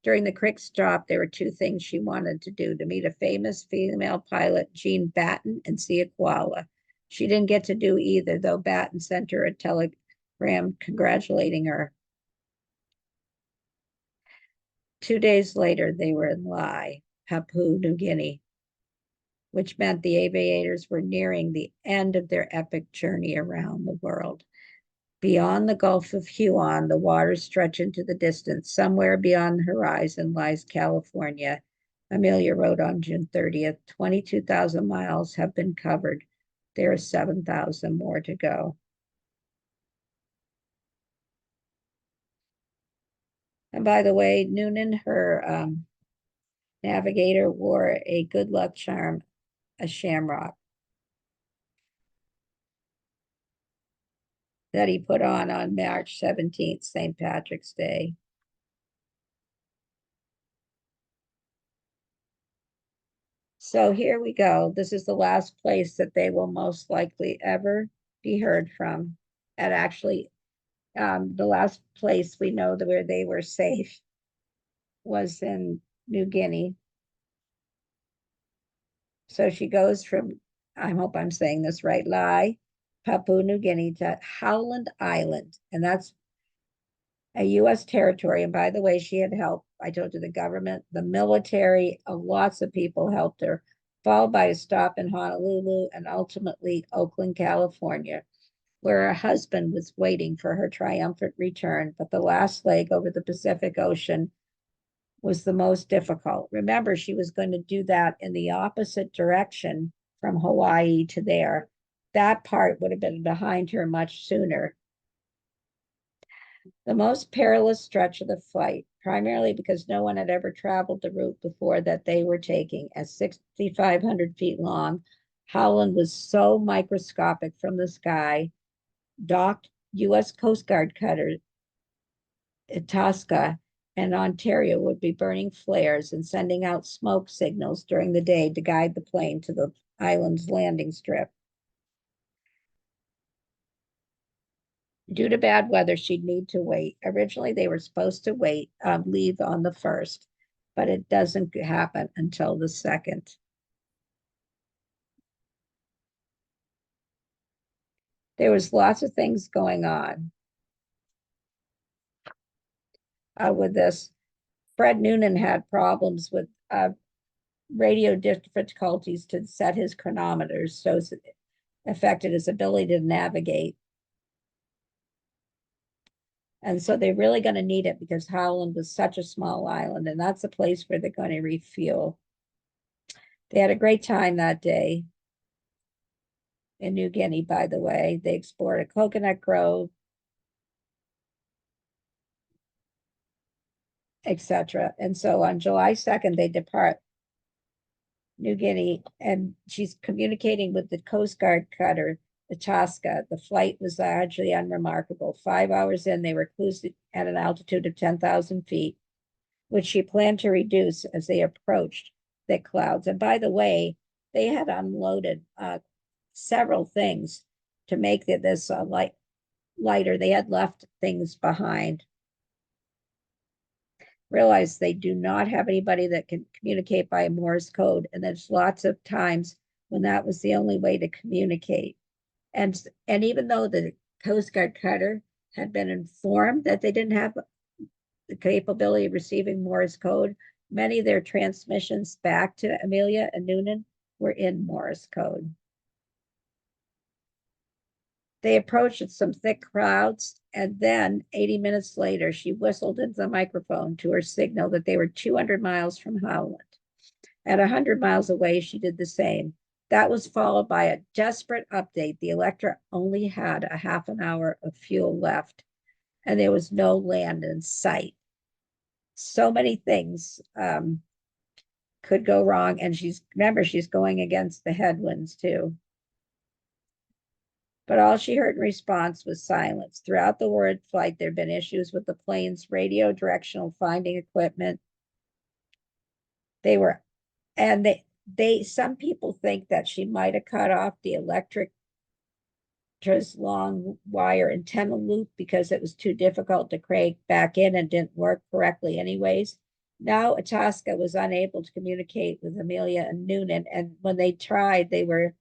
During the quick stop, there were two things she wanted to do: to meet a famous female pilot, Jean Batten, and see a koala. She didn't get to do either, though Batten sent her a telegram congratulating her. 2 days later, they were in Lai, Papua New Guinea, which meant the aviators were nearing the end of their epic journey around the world. Beyond the Gulf of Huon, the waters stretch into the distance. Somewhere beyond the horizon lies California. Amelia wrote on June 30th, 22,000 miles have been covered. There are 7,000 more to go. And by the way, Noonan, her navigator, wore a good luck charm, a shamrock, that he put on March 17th, St. Patrick's Day. So here we go. This is the last place that they will most likely ever be heard from. And actually, the last place we know where they were safe was in New Guinea. So she goes from, I hope I'm saying this right, Lai, Papua New Guinea, to Howland Island. And that's a U.S. territory. And by the way, she had help. I told you, the government, the military, lots of people helped her, followed by a stop in Honolulu and ultimately Oakland, California, where her husband was waiting for her triumphant return. But the last leg over the Pacific Ocean was the most difficult. Remember, she was going to do that in the opposite direction from Hawaii to there. That part would have been behind her much sooner. The most perilous stretch of the flight, primarily because no one had ever traveled the route before that they were taking. At 6,500 feet long, Howland was so microscopic from the sky. Docked U.S. Coast Guard cutter Itasca and Ontario would be burning flares and sending out smoke signals during the day to guide the plane to the island's landing strip. Due to bad weather, she'd need to wait. Originally, they were supposed to leave on the 1st, but it doesn't happen until the 2nd. There was lots of things going on with this. Fred Noonan had problems with radio difficulties to set his chronometers, so it affected his ability to navigate. And so they're really going to need it because Howland was such a small island, and that's the place where they're going to refuel. They had a great time that day in New Guinea, by the way. They explored a coconut grove, etc. And so on July 2nd, they depart New Guinea, and she's communicating with the Coast Guard cutter Itasca. The flight was largely unremarkable. 5 hours in, they were cruising at an altitude of 10,000 feet, which she planned to reduce as they approached thick clouds. And by the way, they had unloaded several things to make this lighter. They had left things behind. Realize they do not have anybody that can communicate by Morse code. And there's lots of times when that was the only way to communicate. And even though the Coast Guard cutter had been informed that they didn't have the capability of receiving Morse code, many of their transmissions back to Amelia and Noonan were in Morse code. They approached some thick crowds, and then 80 minutes later, she whistled into the microphone to her signal that they were 200 miles from Howland. At 100 miles away, she did the same. That was followed by a desperate update. The Electra only had a half an hour of fuel left, and there was no land in sight. So many things could go wrong, and she's going against the headwinds too. But all she heard in response was silence. Throughout the word flight, there had been issues with the plane's radio directional finding equipment. Some people think that she might have cut off the Electra's long wire antenna loop because it was too difficult to crank back in and didn't work correctly anyways. Now Itasca was unable to communicate with Amelia and Noonan, and when they tried, they were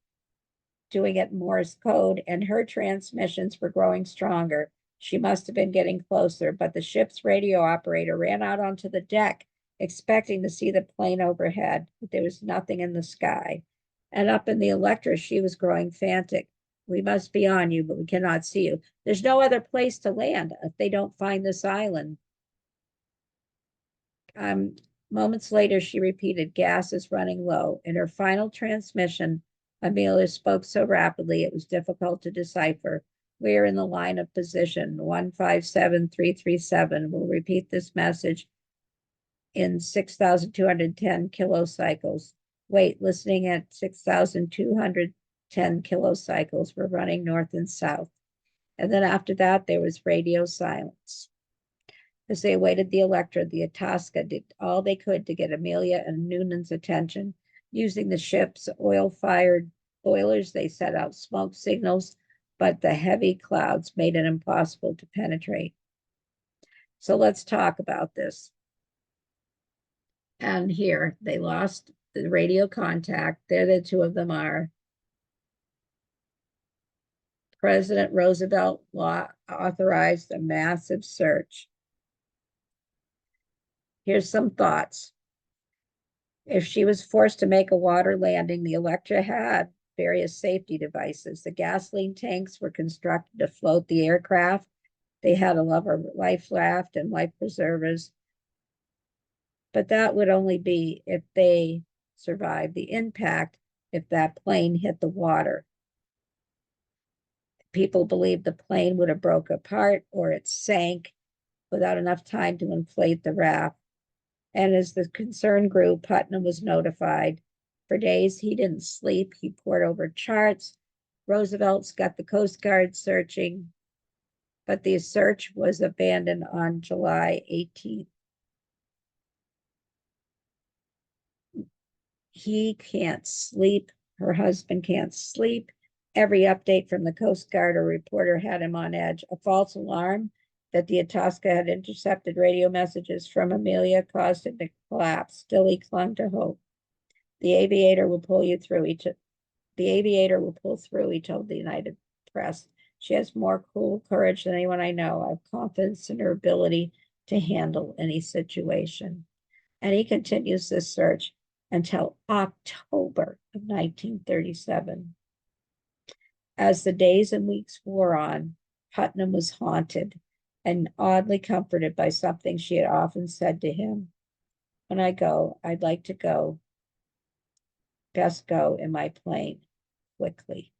doing it in Morse code, and her transmissions were growing stronger. She must have been getting closer, but the ship's radio operator ran out onto the deck, expecting to see the plane overhead, but there was nothing in the sky. And up in the Electra, she was growing frantic. We must be on you, but we cannot see you. There's no other place to land if they don't find this island. Moments later, she repeated, gas is running low. In her final transmission, Amelia spoke so rapidly it was difficult to decipher. We're in the line of position 157337. We'll repeat this message in 6,210 kilocycles. Wait, listening at 6,210 kilocycles. We're running north and south. And then after that, there was radio silence. As they awaited the Electra, the Itasca did all they could to get Amelia and Noonan's attention. Using the ship's oil-fired boilers, they set out smoke signals, but the heavy clouds made it impossible to penetrate. So let's talk about this. And here, they lost the radio contact. There the two of them are. President Roosevelt authorized a massive search. Here's some thoughts. If she was forced to make a water landing, the Electra had various safety devices. The gasoline tanks were constructed to float the aircraft. They had a life raft and life preservers. But that would only be if they survived the impact, if that plane hit the water. People believed the plane would have broke apart or it sank without enough time to inflate the raft. And as the concern grew, Putnam was notified. For days, he didn't sleep. He pored over charts. Roosevelt's got the Coast Guard searching, but the search was abandoned on July 18th. He can't sleep. Her husband can't sleep. Every update from the Coast Guard or reporter had him on edge. A false alarm that the Itasca had intercepted radio messages from Amelia caused him to collapse. Still, he clung to hope. The aviator will pull through, he told the United Press. She has more cool courage than anyone I know. I have confidence in her ability to handle any situation. And he continues this search until October of 1937. As the days and weeks wore on, Putnam was haunted and oddly comforted by something she had often said to him. When I go, I'd like to go, best go in my plane quickly.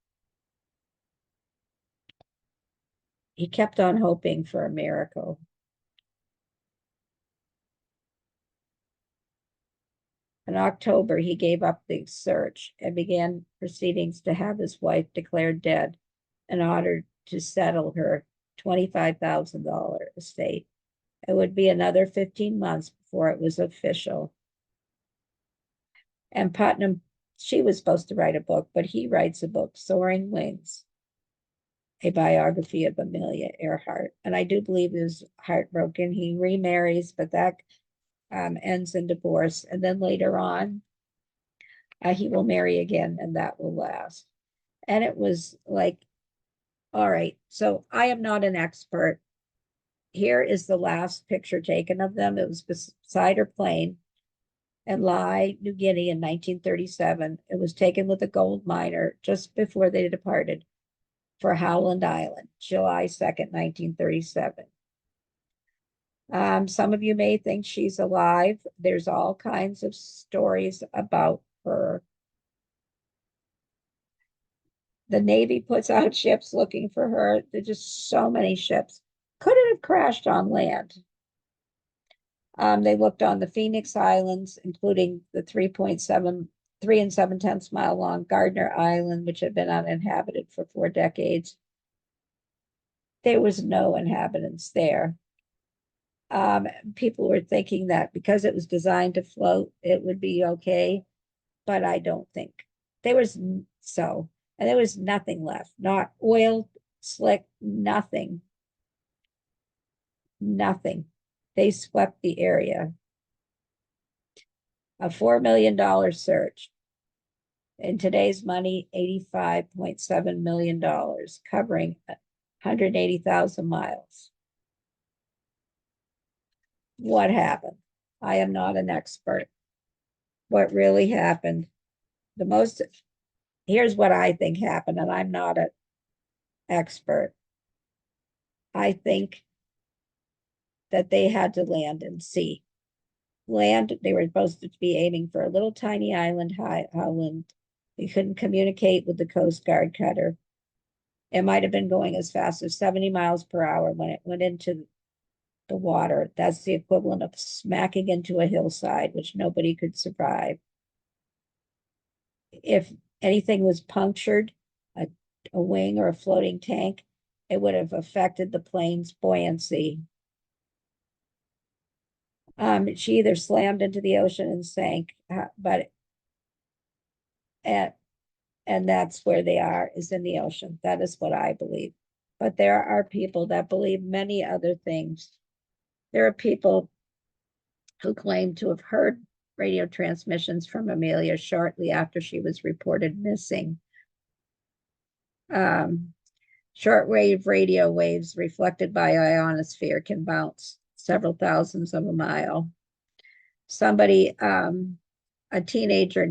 He kept on hoping for a miracle. In October, he gave up the search and began proceedings to have his wife declared dead. in order to settle her $25,000 estate. It would be another 15 months before it was official. And Putnam, she was supposed to write a book, but he writes a book, Soaring Wings, a biography of Amelia Earhart. And I do believe he was heartbroken. He remarries, but that ends in divorce. And then later on, he will marry again, and that will last. And it was like, all right, so I am not an expert. Here is the last picture taken of them. It was beside her plane in Lai, New Guinea in 1937. It was taken with a gold miner just before they departed for Howland Island, July 2nd, 1937. Some of you may think she's alive. There's all kinds of stories about her. The Navy puts out ships looking for her. There's just so many ships. Could it have crashed on land? They looked on the Phoenix Islands, including the 3 and 7/10 mile long Gardner Island, which had been uninhabited for 4 decades. There was no inhabitants there. People were thinking that because it was designed to float, it would be okay, but I don't think. There was so, and there was nothing left, not oil slick, nothing. Nothing. They swept the area. A $4 million search. In today's money, $85.7 million, covering 180,000 miles. What happened? I am not an expert. What really happened? Here's what I think happened, and I'm not an expert. I think that they had to land and sea. They were supposed to be aiming for a little tiny island, Howland. They couldn't communicate with the Coast Guard cutter. It might have been going as fast as 70 miles per hour when it went into the water. That's the equivalent of smacking into a hillside, which nobody could survive. If anything was punctured, a wing or a floating tank, it would have affected the plane's buoyancy. She either slammed into the ocean and sank, and that's where they are, is in the ocean. That is what I believe. But there are people that believe many other things. There are people who claim to have heard radio transmissions from Amelia shortly after she was reported missing. Shortwave radio waves reflected by ionosphere can bounce several thousands of a mile. Somebody, a teenager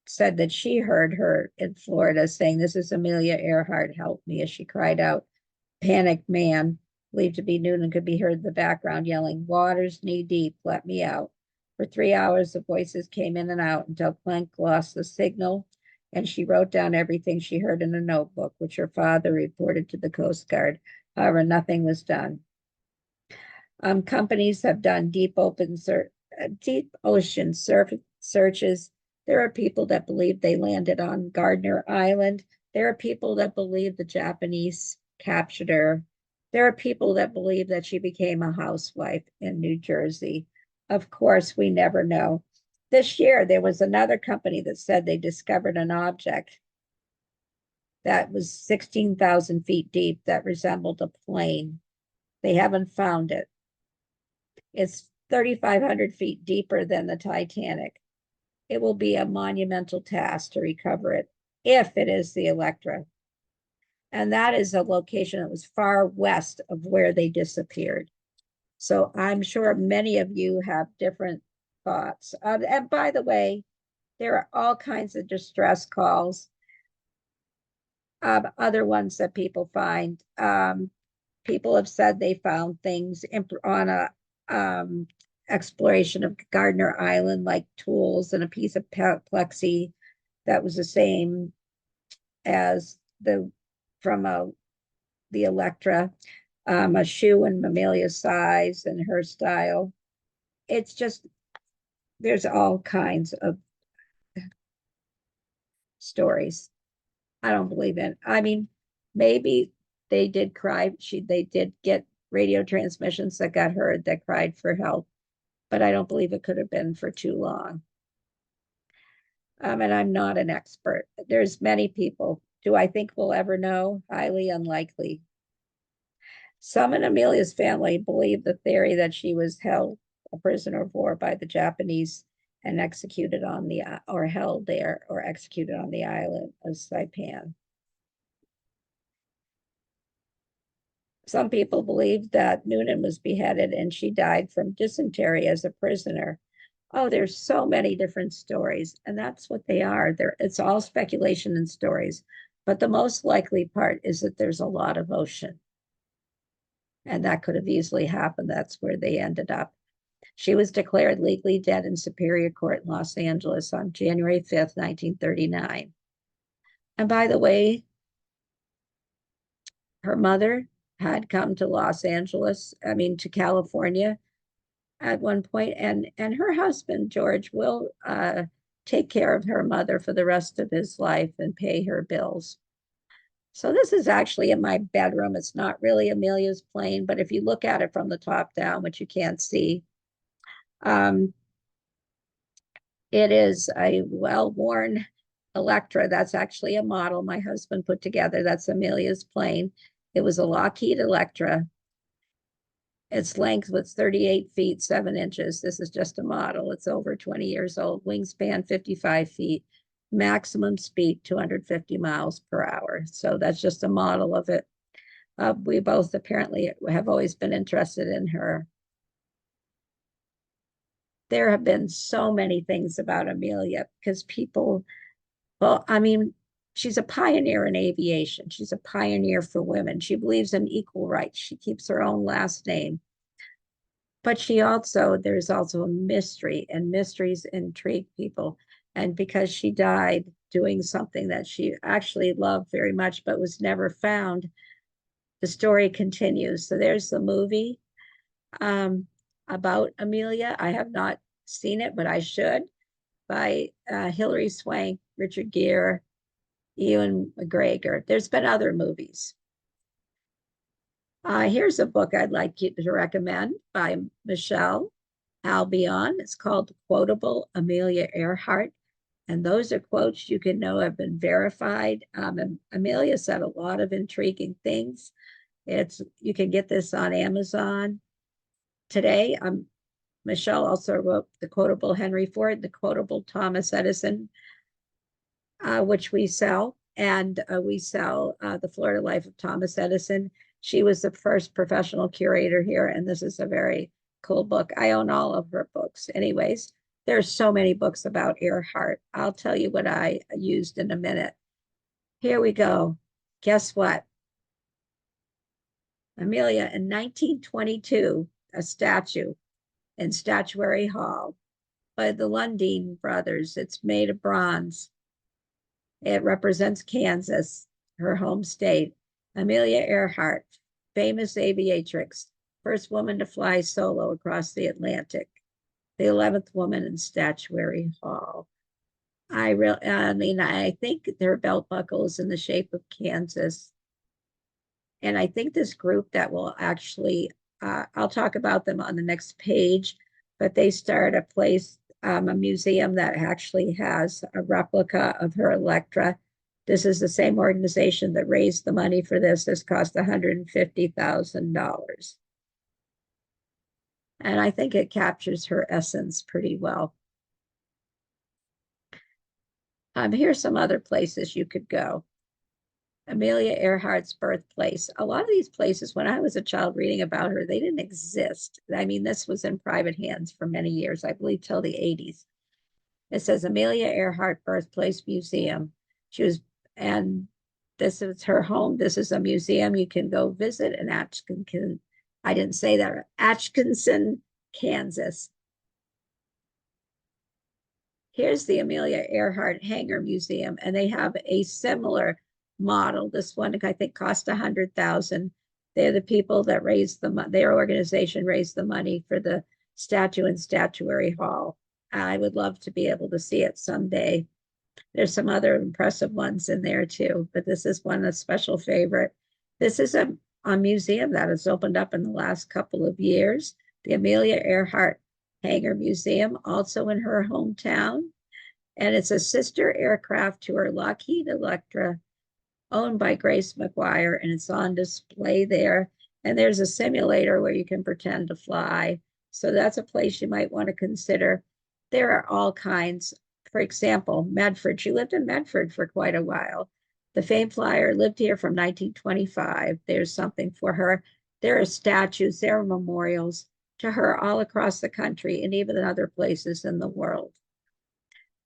said that she heard her in Florida saying, "This is Amelia Earhart, help me," as she cried out. Panicked man, believed to be Noonan, could be heard in the background yelling, "Water's knee deep, let me out." For 3 hours, the voices came in and out until Plank lost the signal, and she wrote down everything she heard in a notebook, which her father reported to the Coast Guard. However, nothing was done. Companies have done deep ocean searches. There are people that believe they landed on Gardner Island. There are people that believe the Japanese captured her. There are people that believe that she became a housewife in New Jersey. Of course, we never know. This year, there was another company that said they discovered an object that was 16,000 feet deep that resembled a plane. They haven't found it. It's 3,500 feet deeper than the Titanic. It will be a monumental task to recover it, if it is the Electra. And that is a location that was far west of where they disappeared. So I'm sure many of you have different thoughts. And by the way, there are all kinds of distress calls, other ones that people find. People have said they found things on a exploration of Gardner Island, like tools and a piece of plexi that was the same as the Electra, a shoe in Amelia's size and her style. It's just, there's all kinds of stories. I don't believe in. I mean, maybe they did cry. They did get radio transmissions that got heard that cried for help, but I don't believe it could have been for too long. And I'm not an expert. There's many people. Do I think we'll ever know? Highly unlikely. Some in Amelia's family believe the theory that she was held a prisoner of war by the Japanese and executed on the, or held there or executed on the island of Saipan. Some people believe that Noonan was beheaded and she died from dysentery as a prisoner. Oh, there's so many different stories, and that's what they are. It's all speculation and stories. But the most likely part is that there's a lot of ocean. And that could have easily happened. That's where they ended up. She was declared legally dead in Superior Court in Los Angeles on January 5th, 1939. And by the way, her mother had come to to California at one point, and her husband, George, will take care of her mother for the rest of his life and pay her bills. So this is actually in my bedroom. It's not really Amelia's plane, but if you look at it from the top down, which you can't see, it is a well-worn Electra. That's actually a model my husband put together. That's Amelia's plane. It was a Lockheed Electra. Its length was 38 feet, 7 inches. This is just a model. It's over 20 years old. Wingspan, 55 feet. Maximum speed, 250 miles per hour. So that's just a model of it. We both apparently have always been interested in her. There have been so many things about Amelia because people, well, I mean, she's a pioneer in aviation. She's a pioneer for women. She believes in equal rights. She keeps her own last name. But there's also a mystery, and mysteries intrigue people. And because she died doing something that she actually loved very much, but was never found, the story continues. So there's the movie about Amelia. I have not seen it, but I should, by Hilary Swank, Richard Gere, Ewan McGregor. There's been other movies. Here's a book I'd like you to recommend by Michelle Albion. It's called Quotable Amelia Earhart. And those are quotes you can know have been verified. And Amelia said a lot of intriguing things. You can get this on Amazon today. Michelle also wrote the Quotable Henry Ford, the Quotable Thomas Edison, which we sell. And we sell The Florida Life of Thomas Edison. She was the first professional curator here, and this is a very cool book. I own all of her books. Anyways, there's so many books about Earhart. I'll tell you what I used in a minute. Here we go. Guess what? Amelia, in 1922, a statue in Statuary Hall by the Lundin brothers. It's made of bronze. It represents Kansas, her home state. Amelia Earhart, famous aviatrix, first woman to fly solo across the Atlantic, the 11th woman in Statuary Hall. I think their belt buckle is in the shape of Kansas. And I think this group that will actually, I'll talk about them on the next page, but they start a museum that actually has a replica of her Electra. This is the same organization that raised the money for this. This cost $150,000. And I think it captures her essence pretty well. Here's some other places you could go. Amelia Earhart's birthplace. A lot of these places, when I was a child reading about her, they didn't exist. I mean, this was in private hands for many years, I believe till the 80s. It says Amelia Earhart Birthplace Museum. And this is her home. This is a museum you can go visit in Atchison. I didn't say that. Atchison, Kansas. Here's the Amelia Earhart Hangar Museum, and they have a similar model. This one, I think, cost $100,000. They're the people that their organization raised the money for the statue in Statuary Hall. I would love to be able to see it someday. There's some other impressive ones in there too, but this is one, a special favorite. This is a museum that has opened up in the last couple of years, the Amelia Earhart Hangar Museum, also in her hometown. And it's a sister aircraft to her Lockheed Electra, owned by Grace McGuire, and it's on display there. And there's a simulator where you can pretend to fly. So that's a place you might want to consider. There are all kinds. For example, Medford. She lived in Medford for quite a while. The famed flyer lived here from 1925. There's something for her. There are statues, there are memorials to her all across the country and even in other places in the world.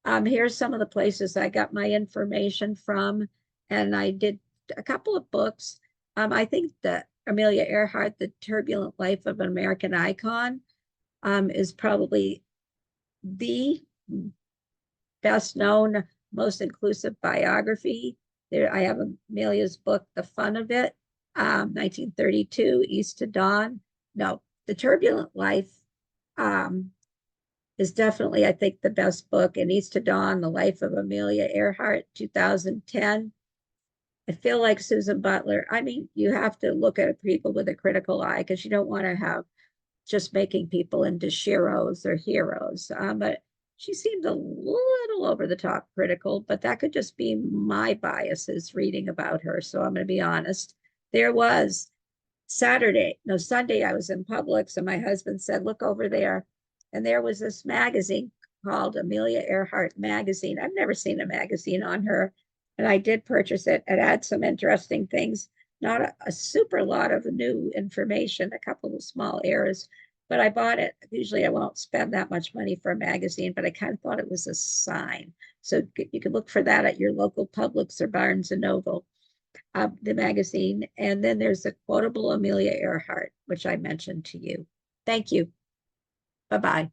Here's some of the places I got my information from, and I did a couple of books. I think that Amelia Earhart, The Turbulent Life of an American Icon, is probably the best known, most inclusive biography. There, I have Amelia's book, The Fun of It, 1932, East to Dawn. No, The Turbulent Life is definitely, I think, the best book. And East to Dawn, The Life of Amelia Earhart, 2010. I feel like Susan Butler. I mean, you have to look at people with a critical eye because you don't want to have just making people into sheroes or heroes. But she seemed a little over the top critical, but that could just be my biases reading about her. So I'm going to be honest. There was Sunday, I was in Publix and my husband said, look over there. And there was this magazine called Amelia Earhart Magazine. I've never seen a magazine on her. And I did purchase it. It had some interesting things, not a super lot of new information, a couple of small errors, but I bought it. Usually I won't spend that much money for a magazine, but I kind of thought it was a sign. So you can look for that at your local Publix or Barnes and Noble, the magazine. And then there's the quotable Amelia Earhart, which I mentioned to you. Thank you. Bye-bye.